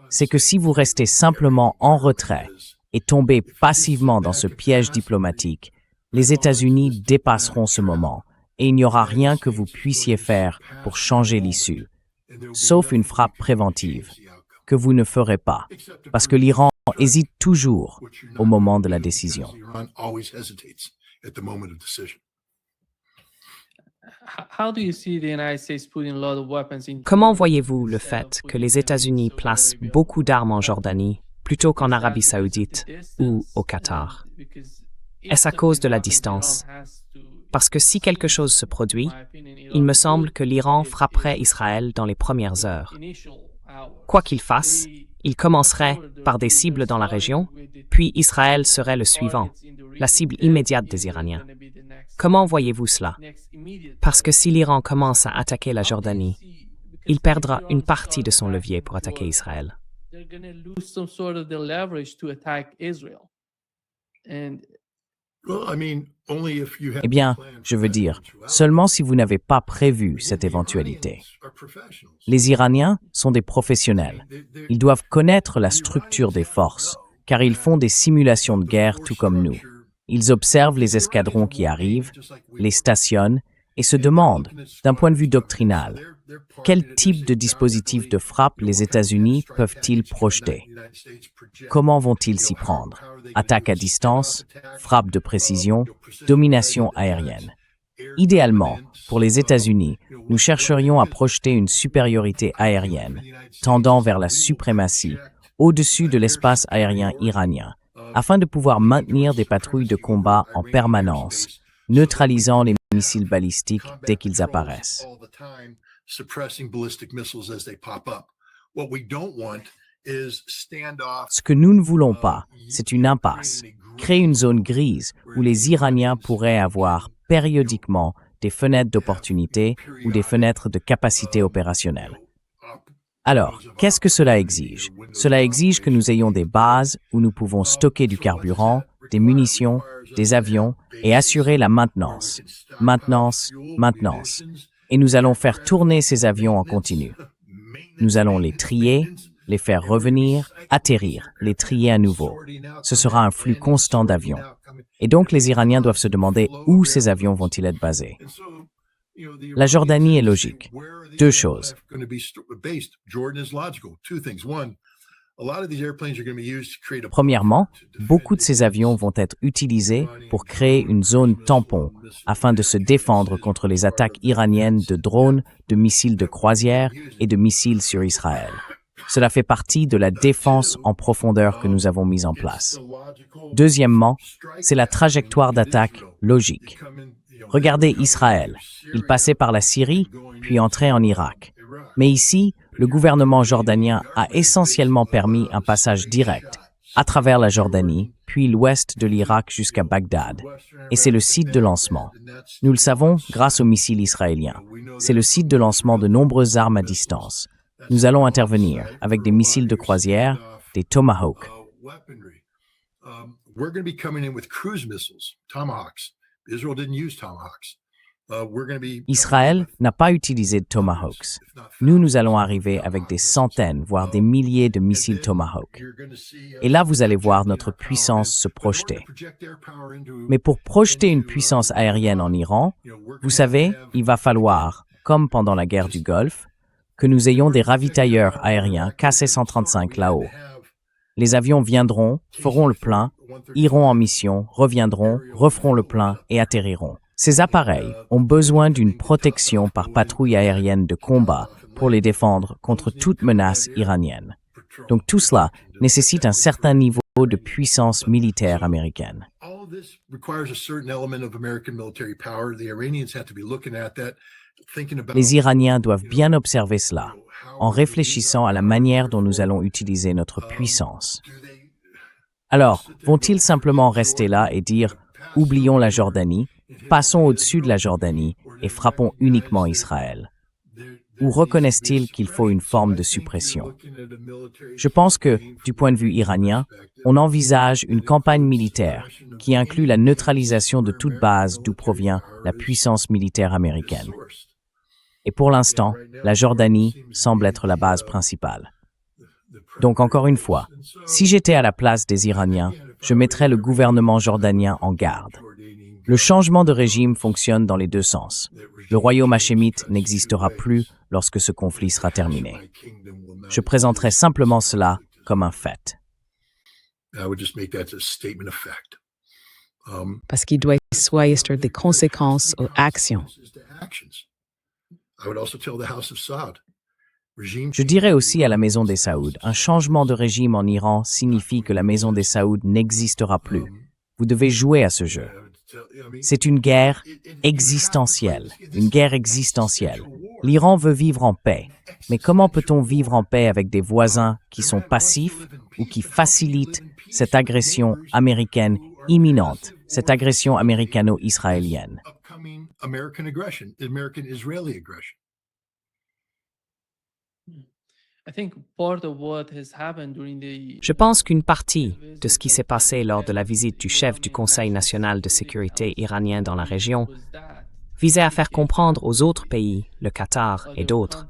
S3: c'est que si vous restez simplement en retrait et tombez passivement dans ce piège diplomatique, les États-Unis dépasseront ce moment et il n'y aura rien que vous puissiez faire pour changer l'issue, sauf une frappe préventive, que vous ne ferez pas, parce que l'Iran hésite toujours au moment de la décision.
S1: Comment voyez-vous le fait que les États-Unis placent beaucoup d'armes en Jordanie plutôt qu'en Arabie saoudite ou au Qatar? Est-ce à cause de la distance? Parce que si quelque chose se produit, il me semble que l'Iran frapperait Israël dans les premières heures. Quoi qu'il fasse, il commencerait par des cibles dans la région, puis Israël serait le suivant, la cible immédiate des Iraniens. Comment voyez-vous cela? Parce que si l'Iran commence à attaquer la Jordanie, il perdra une partie de son levier pour attaquer Israël.
S3: Eh bien, je veux dire, seulement si vous n'avez pas prévu cette éventualité. Les Iraniens sont des professionnels. Ils doivent connaître la structure des forces, car ils font des simulations de guerre tout comme nous. Ils observent les escadrons qui arrivent, les stationnent et se demandent, d'un point de vue doctrinal, quel type de dispositif de frappe les États-Unis peuvent-ils projeter? Comment vont-ils s'y prendre? Attaque à distance, frappe de précision, domination aérienne. Idéalement, pour les États-Unis, nous chercherions à projeter une supériorité aérienne, tendant vers la suprématie, au-dessus de l'espace aérien iranien, afin de pouvoir maintenir des patrouilles de combat en permanence, neutralisant les missiles balistiques dès qu'ils apparaissent. Ce que nous ne voulons pas, c'est une impasse, créer une zone grise où les Iraniens pourraient avoir périodiquement des fenêtres d'opportunité ou des fenêtres de capacité opérationnelle. Alors, qu'est-ce que cela exige? Cela exige que nous ayons des bases où nous pouvons stocker du carburant, des munitions, des avions et assurer la maintenance. Maintenance. Et nous allons faire tourner ces avions en continu. Nous allons les trier, les faire revenir, atterrir, les trier à nouveau. Ce sera un flux constant d'avions. Et donc les Iraniens doivent se demander où ces avions vont-ils être basés. La Jordanie est logique. Deux choses. Premièrement, beaucoup de ces avions vont être utilisés pour créer une zone tampon afin de se défendre contre les attaques iraniennes de drones, de missiles de croisière et de missiles sur Israël. Cela fait partie de la défense en profondeur que nous avons mise en place. Deuxièmement, c'est la trajectoire d'attaque logique. Regardez Israël. Il passait par la Syrie, puis entrait en Irak. Mais ici, le gouvernement jordanien a essentiellement permis un passage direct à travers la Jordanie, puis l'ouest de l'Irak jusqu'à Bagdad. Et c'est le site de lancement. Nous le savons grâce aux missiles israéliens. C'est le site de lancement de nombreuses armes à distance. Nous allons intervenir avec des missiles de croisière, des Tomahawk. Israël n'a pas utilisé de Tomahawks. Nous allons arriver avec des centaines, voire des milliers de missiles Tomahawk. Et là, vous allez voir notre puissance se projeter. Mais pour projeter une puissance aérienne en Iran, vous savez, il va falloir, comme pendant la guerre du Golfe, que nous ayons des ravitailleurs aériens KC-135 là-haut. Les avions viendront, feront le plein, iront en mission, reviendront, referont le plein et atterriront. Ces appareils ont besoin d'une protection par patrouille aérienne de combat pour les défendre contre toute menace iranienne. Donc tout cela nécessite un certain niveau de puissance militaire américaine. Les Iraniens doivent bien observer cela, en réfléchissant à la manière dont nous allons utiliser notre puissance. Alors, vont-ils simplement rester là et dire « oublions la Jordanie, passons au-dessus de la Jordanie et frappons uniquement Israël » ou reconnaissent-ils qu'il faut une forme de suppression? Je pense que, du point de vue iranien, on envisage une campagne militaire qui inclut la neutralisation de toute base d'où provient la puissance militaire américaine. Et pour l'instant, la Jordanie semble être la base principale. Donc encore une fois, si j'étais à la place des Iraniens, je mettrais le gouvernement jordanien en garde. Le changement de régime fonctionne dans les deux sens. Le royaume hachémite n'existera plus lorsque ce conflit sera terminé. Je présenterai simplement cela comme un fait.
S2: Parce qu'il doit être des conséquences aux actions.
S3: Je dirais aussi à la maison des Saouds, un changement de régime en Iran signifie que la maison des Saouds n'existera plus. Vous devez jouer à ce jeu. C'est une guerre existentielle, L'Iran veut vivre en paix, mais comment peut-on vivre en paix avec des voisins qui sont passifs ou qui facilitent cette agression américaine imminente, cette agression américano-israélienne?
S1: Je pense qu'une partie de ce qui s'est passé lors de la visite du chef du Conseil national de sécurité iranien dans la région visait à faire comprendre aux autres pays, le Qatar et d'autres,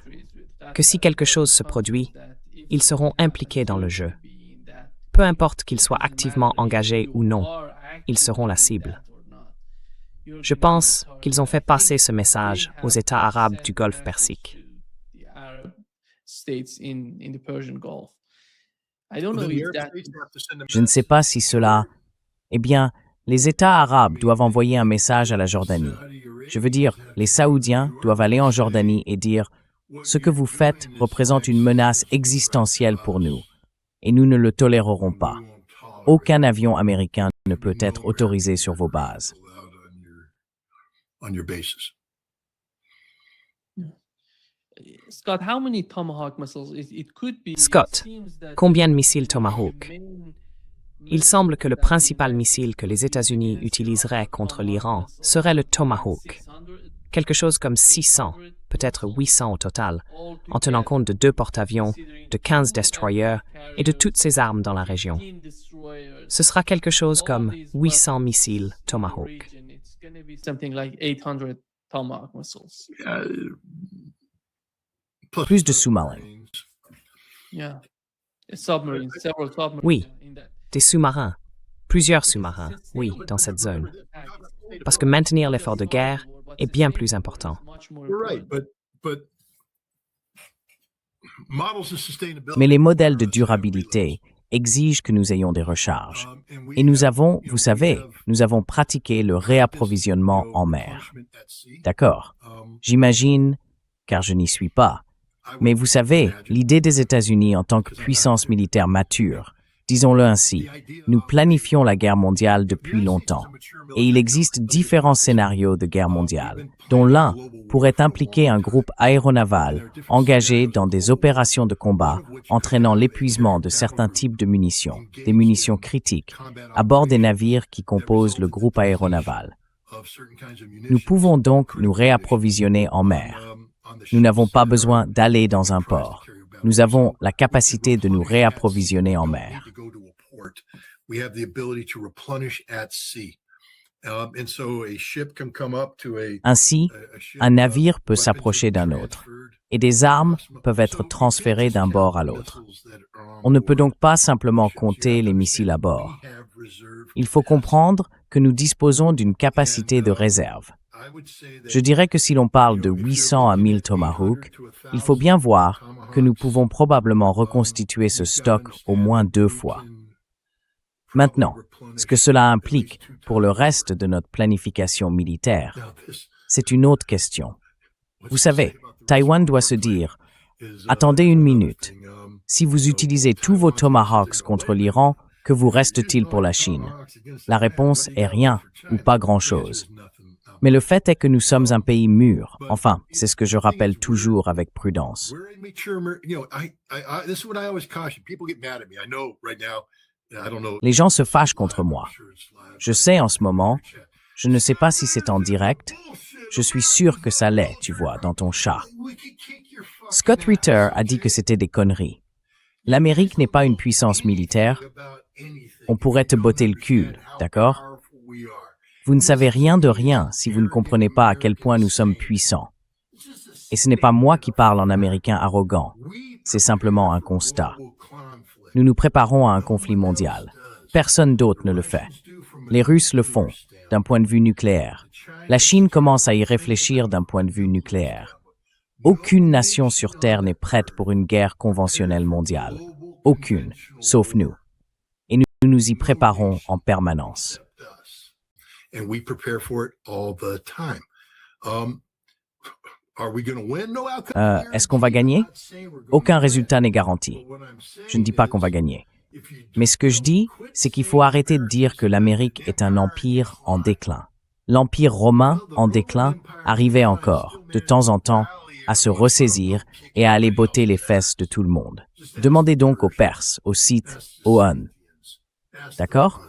S1: que si quelque chose se produit, ils seront impliqués dans le jeu. Peu importe qu'ils soient activement engagés ou non, ils seront la cible. Je pense qu'ils ont fait passer ce message aux États arabes du Golfe Persique.
S3: Je ne sais pas si cela... Eh bien, les États arabes doivent envoyer un message à la Jordanie. Je veux dire, les Saoudiens doivent aller en Jordanie et dire « Ce que vous faites représente une menace existentielle pour nous, et nous ne le tolérerons pas. Aucun avion américain ne peut être autorisé sur vos bases. »
S1: Scott, combien de missiles Tomahawk? Il semble que le principal missile que les États-Unis utiliseraient contre l'Iran serait le Tomahawk. Quelque chose comme 600, peut-être 800 au total, en tenant compte de 2 porte-avions, de 15 destroyers et de toutes ces armes dans la région. Ce sera quelque chose comme 800 missiles Tomahawk.
S3: Plus de sous-marins.
S1: Oui, des sous-marins. Plusieurs sous-marins, oui, dans cette zone. Parce que maintenir l'effort de guerre est bien plus important.
S3: Mais les modèles de durabilité exigent que nous ayons des recharges. Et nous avons, vous savez, nous avons pratiqué le réapprovisionnement en mer. D'accord. J'imagine, car je n'y suis pas. Mais vous savez, l'idée des États-Unis en tant que puissance militaire mature, disons-le ainsi, nous planifions la guerre mondiale depuis longtemps. Et il existe différents scénarios de guerre mondiale, dont l'un pourrait impliquer un groupe aéronaval engagé dans des opérations de combat entraînant l'épuisement de certains types de munitions, des munitions critiques, à bord des navires qui composent le groupe aéronaval. Nous pouvons donc nous réapprovisionner en mer. Nous n'avons pas besoin d'aller dans un port. Nous avons la capacité de nous réapprovisionner en mer. Ainsi, un navire peut s'approcher d'un autre, et des armes peuvent être transférées d'un bord à l'autre. On ne peut donc pas simplement compter les missiles à bord. Il faut comprendre que nous disposons d'une capacité de réserve. Je dirais que si l'on parle de 800 à 1000 Tomahawk, il faut bien voir que nous pouvons probablement reconstituer ce stock au moins 2 fois. Maintenant, ce que cela implique pour le reste de notre planification militaire, c'est une autre question. Vous savez, Taïwan doit se dire « Attendez une minute. Si vous utilisez tous vos Tomahawks contre l'Iran, Que vous reste-t-il pour la Chine? La réponse est rien ou pas grand-chose. Mais le fait est que nous sommes un pays mûr. Enfin, c'est ce que je rappelle toujours avec prudence. Les gens se fâchent contre moi. Je sais en ce moment, je ne sais pas si c'est en direct, je suis sûr que ça l'est, tu vois, dans ton chat. Scott Ritter a dit que c'était des conneries. L'Amérique n'est pas une puissance militaire. On pourrait te botter le cul, d'accord? Vous ne savez rien de rien si vous ne comprenez pas à quel point nous sommes puissants. Et ce n'est pas moi qui parle en américain arrogant, c'est simplement un constat. Nous nous préparons à un conflit mondial. Personne d'autre ne le fait. Les Russes le font, d'un point de vue nucléaire. La Chine commence à y réfléchir d'un point de vue nucléaire. Aucune nation sur Terre n'est prête pour une guerre conventionnelle mondiale. Aucune, sauf nous. Et nous nous y préparons en permanence. Est-ce qu'on va gagner? Aucun résultat n'est garanti. Je ne dis pas qu'on va gagner. Mais ce que je dis, c'est qu'il faut arrêter de dire que l'Amérique est un empire en déclin. L'empire romain, en déclin, arrivait encore, de temps en temps, à se ressaisir et à aller botter les fesses de tout le monde. Demandez donc aux Perses, aux Scythes, aux Huns. D'accord?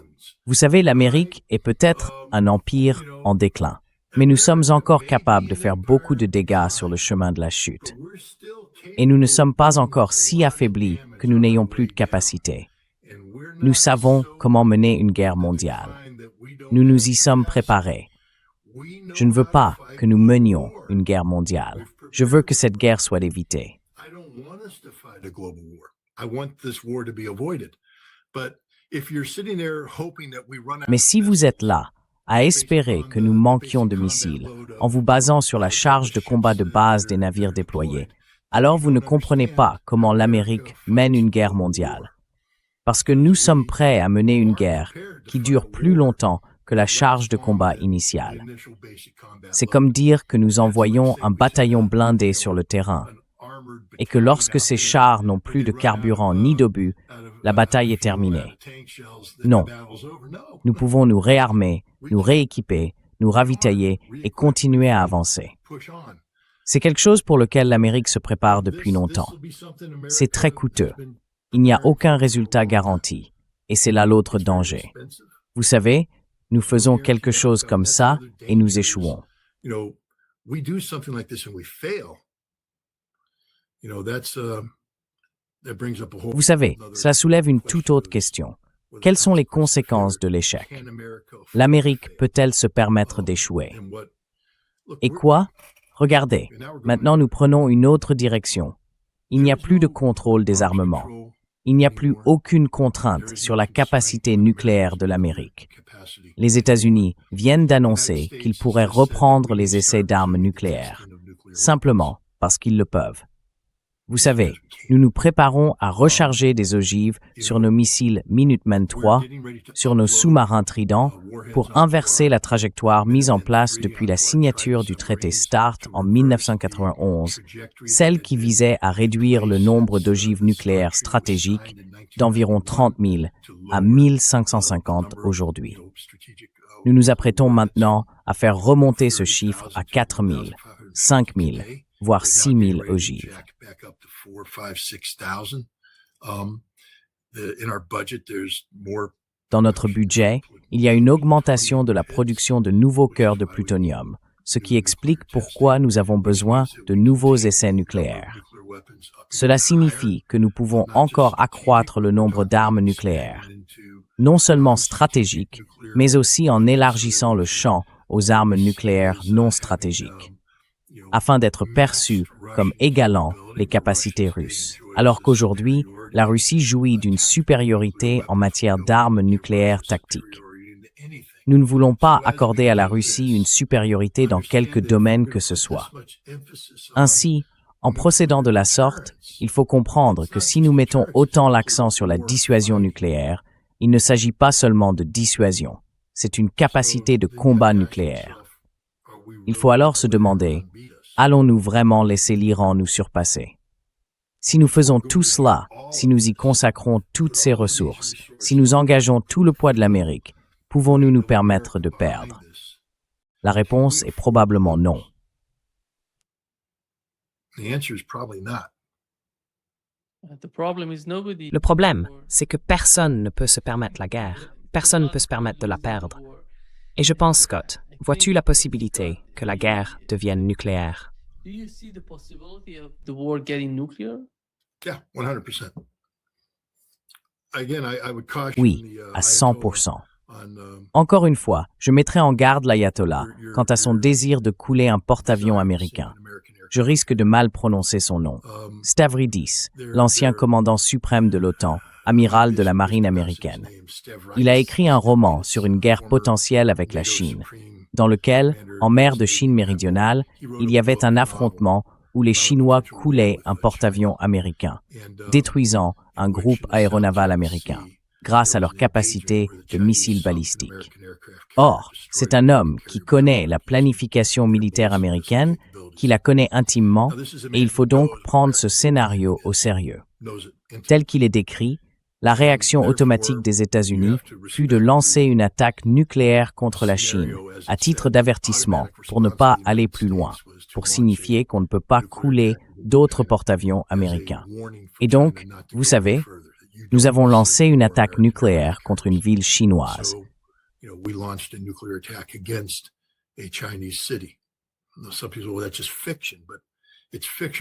S3: Vous savez, l'Amérique est peut-être un empire en déclin, mais nous sommes encore capables de faire beaucoup de dégâts sur le chemin de la chute. Et nous ne sommes pas encore si affaiblis que nous n'ayons plus de capacité. Nous savons comment mener une guerre mondiale. Nous nous y sommes préparés. Je ne veux pas que nous menions une guerre mondiale. Je veux que cette guerre soit évitée. Mais si vous êtes là, à espérer que nous manquions de missiles, en vous basant sur la charge de combat de base des navires déployés, alors vous ne comprenez pas comment l'Amérique mène une guerre mondiale. Parce que nous sommes prêts à mener une guerre qui dure plus longtemps que la charge de combat initiale. C'est comme dire que nous envoyons un bataillon blindé sur le terrain et que lorsque ces chars n'ont plus de carburant ni d'obus, la bataille est terminée. Non. Nous pouvons nous réarmer, nous rééquiper, nous ravitailler et continuer à avancer. C'est quelque chose pour lequel l'Amérique se prépare depuis longtemps. C'est très coûteux. Il n'y a aucun résultat garanti. Et c'est là l'autre danger. Vous savez, nous faisons quelque chose comme ça et nous échouons. Vous savez, cela soulève une toute autre question. Quelles sont les conséquences de l'échec? L'Amérique peut-elle se permettre d'échouer? Et quoi? Regardez, maintenant nous prenons une autre direction. Il n'y a plus de contrôle des armements. Il n'y a plus aucune contrainte sur la capacité nucléaire de l'Amérique. Les États-Unis viennent d'annoncer qu'ils pourraient reprendre les essais d'armes nucléaires, simplement parce qu'ils le peuvent. Vous savez, nous nous préparons à recharger des ogives sur nos missiles Minuteman III, sur nos sous-marins Trident, pour inverser la trajectoire mise en place depuis la signature du traité START en 1991, celle qui visait à réduire le nombre d'ogives nucléaires stratégiques d'environ 30 000 à 1 550 aujourd'hui. Nous nous apprêtons maintenant à faire remonter ce chiffre à 4 000, 5 000, voire 6 000 ogives. Dans notre budget, il y a une augmentation de la production de nouveaux cœurs de plutonium, ce qui explique pourquoi nous avons besoin de nouveaux essais nucléaires. Cela signifie que nous pouvons encore accroître le nombre d'armes nucléaires, non seulement stratégiques, mais aussi en élargissant le champ aux armes nucléaires non stratégiques, afin d'être perçus comme égalant les capacités russes. Alors qu'aujourd'hui, la Russie jouit d'une supériorité en matière d'armes nucléaires tactiques. Nous ne voulons pas accorder à la Russie une supériorité dans quelque domaine que ce soit. Ainsi, en procédant de la sorte, il faut comprendre que si nous mettons autant l'accent sur la dissuasion nucléaire, il ne s'agit pas seulement de dissuasion, c'est une capacité de combat nucléaire. Il faut alors se demander, allons-nous vraiment laisser l'Iran nous surpasser? Si nous faisons tout cela, si nous y consacrons toutes ces ressources, si nous engageons tout le poids de l'Amérique, pouvons-nous nous permettre de perdre? La réponse est probablement non.
S1: Le problème, c'est que personne ne peut se permettre la guerre. Personne ne peut se permettre de la perdre. Et je pense, Scott, vois-tu la possibilité que la guerre devienne nucléaire?
S4: Yeah, 100%.
S3: Oui, à 100%. Encore une fois, je mettrai en garde l'ayatollah quant à son désir de couler un porte-avions américain. Je risque de mal prononcer son nom. Stavridis, l'ancien commandant suprême de l'OTAN, amiral de la marine américaine. Il a écrit un roman sur une guerre potentielle avec la Chine, dans lequel, en mer de Chine méridionale, il y avait un affrontement où les Chinois coulaient un porte-avions américain, détruisant un groupe aéronaval américain, grâce à leur capacité de missiles balistiques. Or, c'est un homme qui connaît la planification militaire américaine, qui la connaît intimement, et il faut donc prendre ce scénario au sérieux. Tel qu'il est décrit, la réaction automatique des États-Unis fut de lancer une attaque nucléaire contre la Chine, à titre d'avertissement, pour ne pas aller plus loin, pour signifier qu'on ne peut pas couler d'autres porte-avions américains. Et donc, vous savez, nous avons lancé une attaque nucléaire contre une ville chinoise.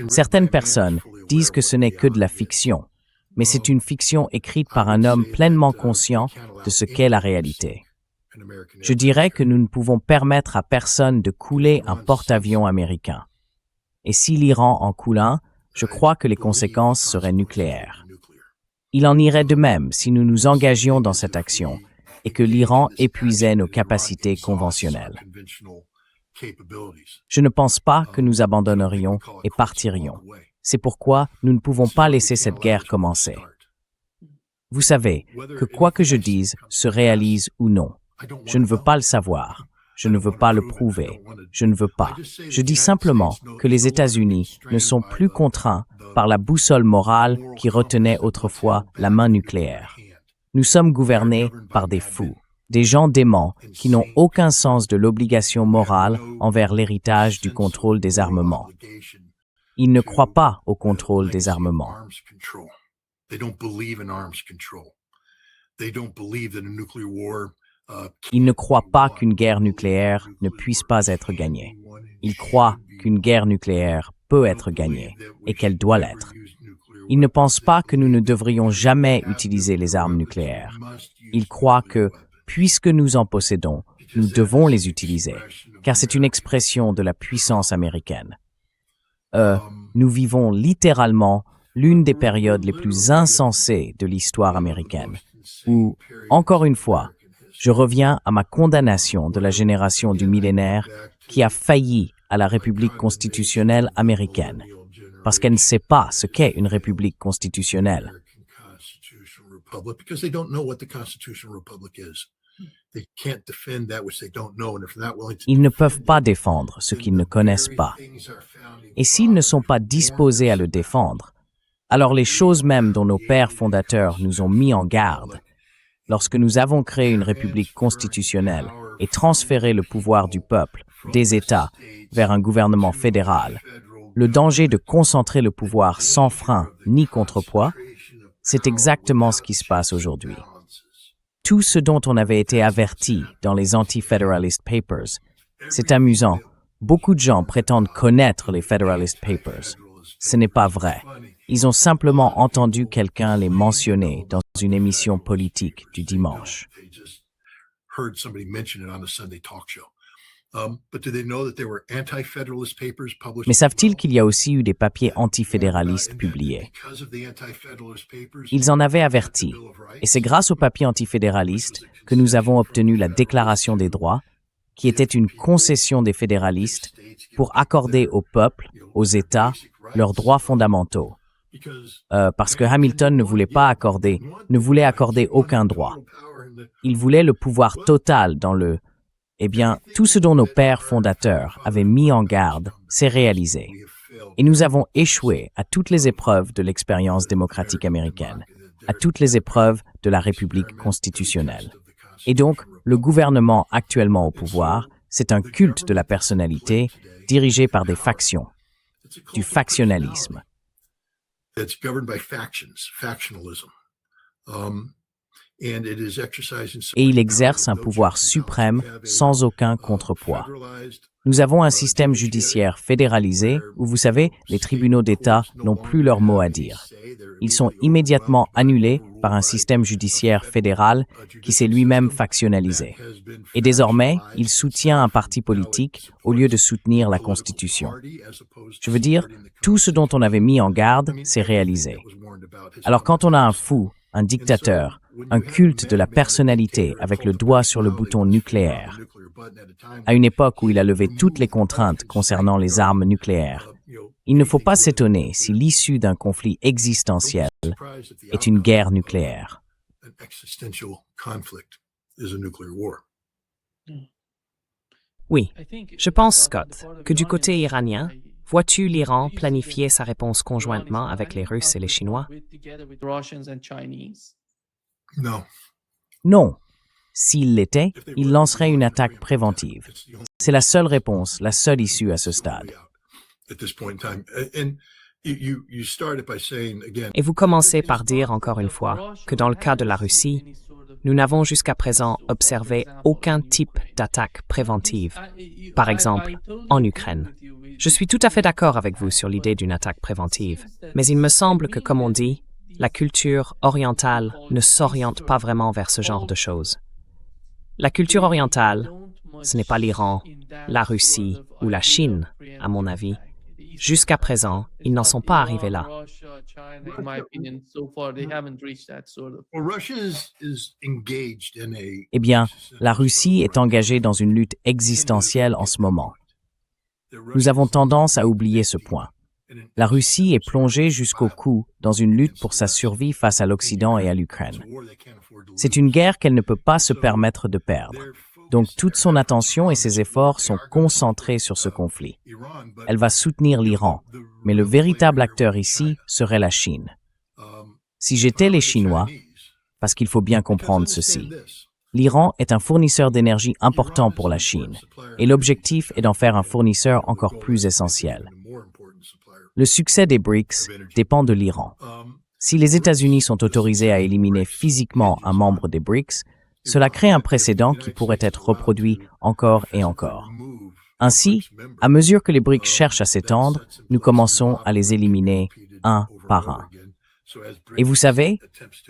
S3: Certaines personnes disent que ce n'est que de la fiction, mais c'est une fiction écrite par un homme pleinement conscient de ce qu'est la réalité. Je dirais que nous ne pouvons permettre à personne de couler un porte-avions américain. Et si l'Iran en coule un, je crois que les conséquences seraient nucléaires. Il en irait de même si nous nous engagions dans cette action et que l'Iran épuisait nos capacités conventionnelles. Je ne pense pas que nous abandonnerions et partirions. C'est pourquoi nous ne pouvons pas laisser cette guerre commencer. Vous savez, que quoi que je dise se réalise ou non. Je ne veux pas le savoir. Je ne veux pas le prouver. Je ne veux pas. Je dis simplement que les États-Unis ne sont plus contraints par la boussole morale qui retenait autrefois la main nucléaire. Nous sommes gouvernés par des fous, des gens déments qui n'ont aucun sens de l'obligation morale envers l'héritage du contrôle des armements. Ils ne croient pas au contrôle des armements. Ils ne croient pas qu'une guerre nucléaire ne puisse pas être gagnée. Ils croient qu'une guerre nucléaire peut être gagnée et qu'elle doit l'être. Ils ne pensent pas que nous ne devrions jamais utiliser les armes nucléaires. Ils croient que, puisque nous en possédons, nous devons les utiliser, car c'est une expression de la puissance américaine. Nous vivons littéralement l'une des périodes les plus insensées de l'histoire américaine, où, encore une fois, je reviens à ma condamnation de la génération du millénaire qui a failli à la République constitutionnelle américaine, parce qu'elle ne sait pas ce qu'est une République constitutionnelle. Ils ne peuvent pas défendre ce qu'ils ne connaissent pas. Et s'ils ne sont pas disposés à le défendre, alors les choses mêmes dont nos pères fondateurs nous ont mis en garde, lorsque nous avons créé une république constitutionnelle et transféré le pouvoir du peuple, des États, vers un gouvernement fédéral, le danger de concentrer le pouvoir sans frein ni contrepoids, c'est exactement ce qui se passe aujourd'hui. Tout ce dont on avait été averti dans les Anti-Federalist Papers, c'est amusant. Beaucoup de gens prétendent connaître les Federalist Papers. Ce n'est pas vrai. Ils ont simplement entendu quelqu'un les mentionner dans une émission politique du dimanche. Mais savent-ils qu'il y a aussi eu des papiers antifédéralistes publiés? Ils en avaient averti, et c'est grâce aux papiers antifédéralistes que nous avons obtenu la Déclaration des droits, qui était une concession des fédéralistes pour accorder au peuple, aux États, leurs droits fondamentaux. Parce que Hamilton ne voulait accorder aucun droit. Il voulait le pouvoir total dans le... Eh bien, tout ce dont nos pères fondateurs avaient mis en garde s'est réalisé. Et nous avons échoué à toutes les épreuves de l'expérience démocratique américaine, à toutes les épreuves de la République constitutionnelle. Et donc, le gouvernement actuellement au pouvoir, c'est un culte de la personnalité dirigé par des factions, du factionnalisme.
S4: That's governed by factionalism.
S3: Et il exerce un pouvoir suprême sans aucun contrepoids. Nous avons un système judiciaire fédéralisé où, vous savez, les tribunaux d'État n'ont plus leur mot à dire. Ils sont immédiatement annulés par un système judiciaire fédéral qui s'est lui-même factionnalisé. Et désormais, il soutient un parti politique au lieu de soutenir la Constitution. Je veux dire, tout ce dont on avait mis en garde s'est réalisé. Alors quand on a un fou, un dictateur, un culte de la personnalité avec le doigt sur le bouton nucléaire, à une époque où il a levé toutes les contraintes concernant les armes nucléaires, il ne faut pas s'étonner si l'issue d'un conflit existentiel est une guerre nucléaire.
S1: Oui, je pense, Scott, que du côté iranien, vois-tu l'Iran planifier sa réponse conjointement avec les Russes et les Chinois?
S4: No.
S3: Non. S'il l'était, il lancerait une attaque préventive. C'est la seule réponse, la seule issue à ce stade.
S4: At this point in time. And you started by saying again.
S1: Et vous commencez par dire encore une fois que dans le cas de la Russie, nous n'avons jusqu'à présent observé aucun type d'attaque préventive, par exemple en Ukraine. Je suis tout à fait d'accord avec vous sur l'idée d'une attaque préventive, mais il me semble que, comme on dit, la culture orientale ne s'oriente pas vraiment vers ce genre de choses. La culture orientale, ce n'est pas l'Iran, la Russie ou la Chine, à mon avis. Jusqu'à présent, ils n'en sont pas arrivés là.
S3: Eh bien, la Russie est engagée dans une lutte existentielle en ce moment. Nous avons tendance à oublier ce point. La Russie est plongée jusqu'au cou dans une lutte pour sa survie face à l'Occident et à l'Ukraine. C'est une guerre qu'elle ne peut pas se permettre de perdre. Donc toute son attention et ses efforts sont concentrés sur ce conflit. Elle va soutenir l'Iran, mais le véritable acteur ici serait la Chine. Si j'étais les Chinois, parce qu'il faut bien comprendre ceci, l'Iran est un fournisseur d'énergie important pour la Chine, et l'objectif est d'en faire un fournisseur encore plus essentiel. Le succès des BRICS dépend de l'Iran. Si les États-Unis sont autorisés à éliminer physiquement un membre des BRICS, cela crée un précédent qui pourrait être reproduit encore et encore. Ainsi, à mesure que les BRICS cherchent à s'étendre, nous commençons à les éliminer un par un. Et vous savez,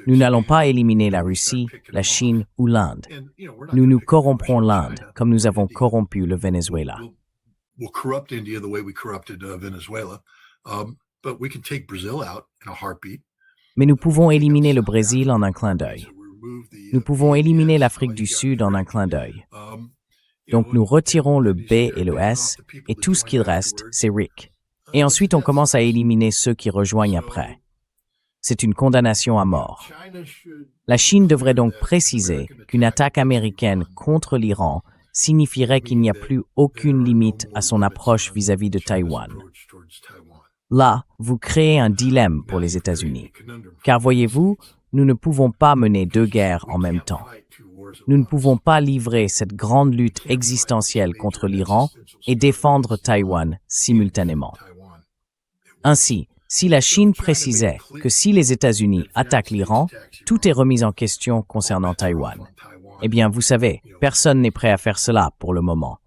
S3: nous n'allons pas éliminer la Russie, la Chine ou l'Inde. Nous corromprons l'Inde comme nous avons corrompu le Venezuela. Mais nous pouvons éliminer le Brésil en un clin d'œil. Nous pouvons éliminer l'Afrique du Sud en un clin d'œil. Donc nous retirons le B et le S, et tout ce qu'il reste, c'est RIC. Et ensuite on commence à éliminer ceux qui rejoignent après. C'est une condamnation à mort. La Chine devrait donc préciser qu'une attaque américaine contre l'Iran signifierait qu'il n'y a plus aucune limite à son approche vis-à-vis de Taïwan. Là, vous créez un dilemme pour les États-Unis. Car voyez-vous, nous ne pouvons pas mener deux guerres en même temps. Nous ne pouvons pas livrer cette grande lutte existentielle contre l'Iran et défendre Taïwan simultanément. Ainsi, si la Chine précisait que si les États-Unis attaquent l'Iran, tout est remis en question concernant Taïwan. Eh bien, vous savez, personne n'est prêt à faire cela pour le moment.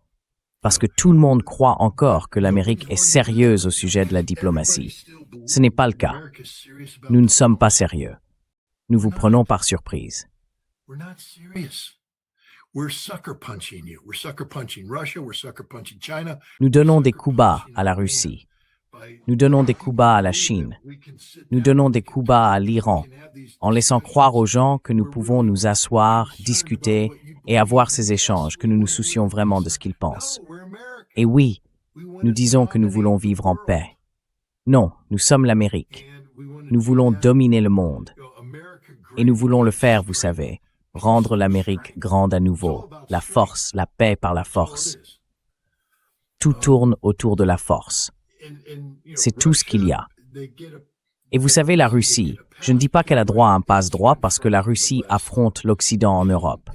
S3: Parce que tout le monde croit encore que l'Amérique est sérieuse au sujet de la diplomatie. Ce n'est pas le cas. Nous ne sommes pas sérieux. Nous vous prenons par surprise. Nous donnons des coups bas à la Russie. Nous donnons des coups bas à la Chine. Nous donnons des coups bas à l'Iran, en laissant croire aux gens que nous pouvons nous asseoir, discuter et avoir ces échanges, que nous nous soucions vraiment de ce qu'ils pensent. Et oui, nous disons que nous voulons vivre en paix. Non, nous sommes l'Amérique. Nous voulons dominer le monde. Et nous voulons le faire, vous savez, rendre l'Amérique grande à nouveau, la force, la paix par la force. Tout tourne autour de la force. C'est tout ce qu'il y a. Et vous savez, la Russie, je ne dis pas qu'elle a droit à un passe-droit parce que la Russie affronte l'Occident en Europe.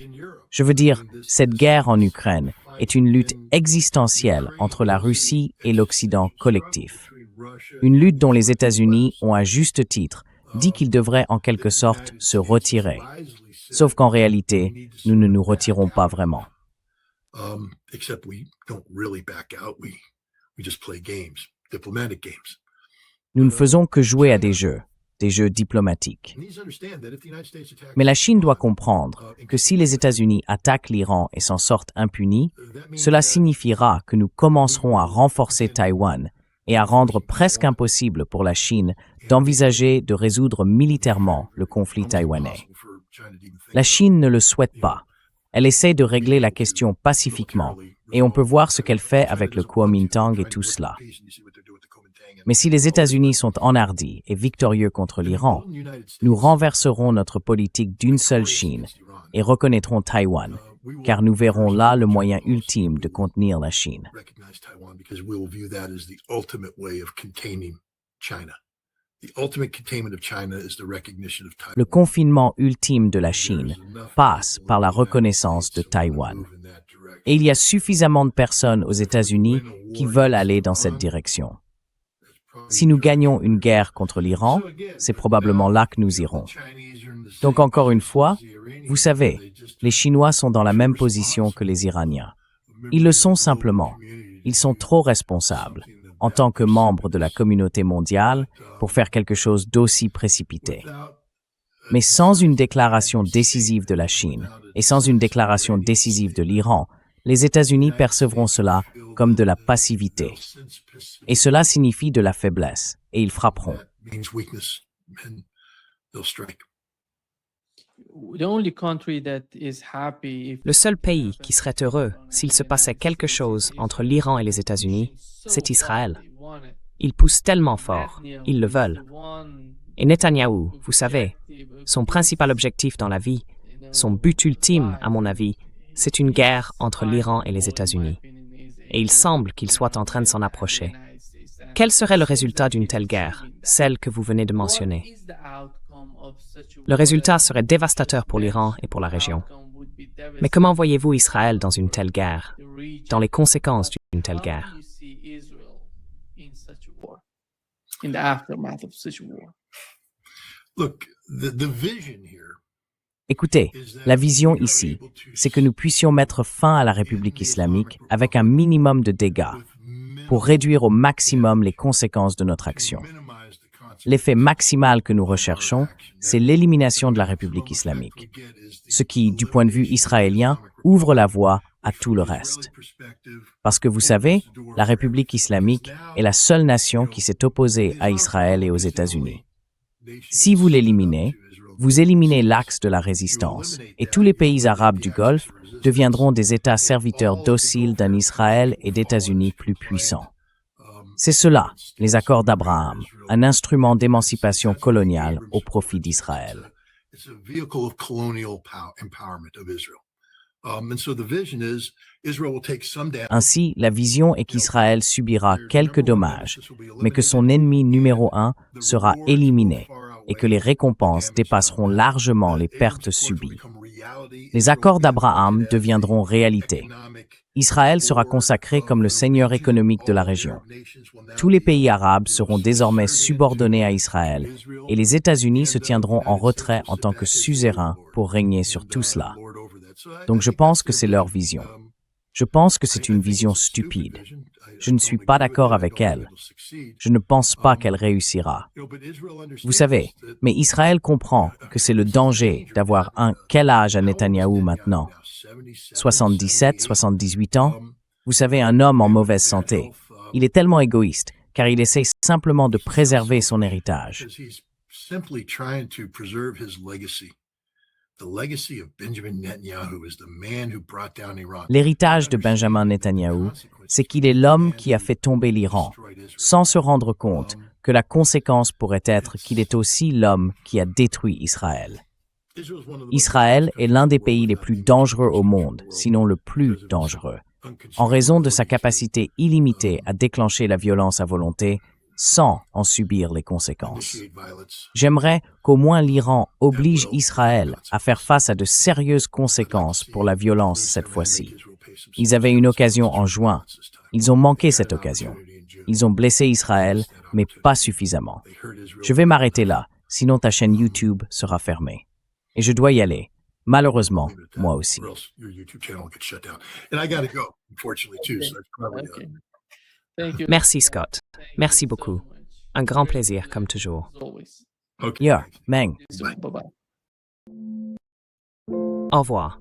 S3: Je veux dire, cette guerre en Ukraine est une lutte existentielle entre la Russie et l'Occident collectif. Une lutte dont les États-Unis ont à juste titre dit qu'ils devraient en quelque sorte se retirer. Sauf qu'en réalité, nous ne nous retirons pas vraiment.
S4: Except we don't really back out. We just play games, diplomatic games.
S3: Nous ne faisons que jouer à des jeux diplomatiques. Mais la Chine doit comprendre que si les États-Unis attaquent l'Iran et s'en sortent impunis, cela signifiera que nous commencerons à renforcer Taïwan et à rendre presque impossible pour la Chine d'envisager de résoudre militairement le conflit taïwanais. La Chine ne le souhaite pas. Elle essaie de régler la question pacifiquement, et on peut voir ce qu'elle fait avec le Kuomintang et tout cela. Mais si les États-Unis sont enhardis et victorieux contre l'Iran, nous renverserons notre politique d'une seule Chine et reconnaîtrons Taïwan, car nous verrons là le moyen ultime de contenir la Chine. Le confinement ultime de la Chine passe par la reconnaissance de Taïwan. Et il y a suffisamment de personnes aux États-Unis qui veulent aller dans cette direction. Si nous gagnons une guerre contre l'Iran, c'est probablement là que nous irons. Donc encore une fois, vous savez, les Chinois sont dans la même position que les Iraniens. Ils le sont simplement. Ils sont trop responsables, en tant que membres de la communauté mondiale, pour faire quelque chose d'aussi précipité. Mais sans une déclaration décisive de la Chine et sans une déclaration décisive de l'Iran, les États-Unis percevront cela comme de la passivité. Et cela signifie de la faiblesse, et ils frapperont.
S1: Le seul pays qui serait heureux s'il se passait quelque chose entre l'Iran et les États-Unis, c'est Israël. Ils poussent tellement fort, ils le veulent. Et Netanyahou, vous savez, son principal objectif dans la vie, son but ultime, à mon avis, c'est une guerre entre l'Iran et les États-Unis. Et il semble qu'il soit en train de s'en approcher. Quel serait le résultat d'une telle guerre, celle que vous venez de mentionner? Le résultat serait dévastateur pour l'Iran et pour la région. Mais comment voyez-vous Israël dans une telle guerre, dans les conséquences d'une telle guerre?
S3: Écoutez, la vision ici, c'est que nous puissions mettre fin à la République islamique avec un minimum de dégâts pour réduire au maximum les conséquences de notre action. L'effet maximal que nous recherchons, c'est l'élimination de la République islamique, ce qui, du point de vue israélien, ouvre la voie à tout le reste. Parce que vous savez, la République islamique est la seule nation qui s'est opposée à Israël et aux États-Unis. Si vous l'éliminez, vous éliminez l'axe de la résistance, et tous les pays arabes du Golfe deviendront des États serviteurs dociles d'un Israël et d'États-Unis plus puissants. C'est cela, les accords d'Abraham, un instrument d'émancipation coloniale au profit d'Israël. Ainsi, la vision est qu'Israël subira quelques dommages, mais que son ennemi numéro 1 sera éliminé et que les récompenses dépasseront largement les pertes subies. Les accords d'Abraham deviendront réalité. Israël sera consacré comme le seigneur économique de la région. Tous les pays arabes seront désormais subordonnés à Israël et les États-Unis se tiendront en retrait en tant que suzerains pour régner sur tout cela. Donc je pense que c'est leur vision. Je pense que c'est une vision stupide. Je ne suis pas d'accord avec elle. Je ne pense pas qu'elle réussira. Vous savez, mais Israël comprend que c'est le danger d'avoir quel âge a Netanyahou maintenant? 77, 78 ans? Vous savez, un homme en mauvaise santé. Il est tellement égoïste, car il essaie simplement de préserver son héritage. L'héritage de Benjamin Netanyahou, c'est qu'il est l'homme qui a fait tomber l'Iran, sans se rendre compte que la conséquence pourrait être qu'il est aussi l'homme qui a détruit Israël. Israël est l'un des pays les plus dangereux au monde, sinon le plus dangereux, en raison de sa capacité illimitée à déclencher la violence à volonté sans en subir les conséquences. J'aimerais qu'au moins l'Iran oblige Israël à faire face à de sérieuses conséquences pour la violence cette fois-ci. Ils avaient une occasion en juin. Ils ont manqué cette occasion. Ils ont blessé Israël, mais pas suffisamment. Je vais m'arrêter là, sinon ta chaîne YouTube sera fermée. Et je dois y aller. Malheureusement, moi aussi.
S1: Merci Scott. Merci beaucoup. Un grand plaisir, comme toujours.
S3: Yeah, Meng.
S4: Bye.
S1: Au revoir.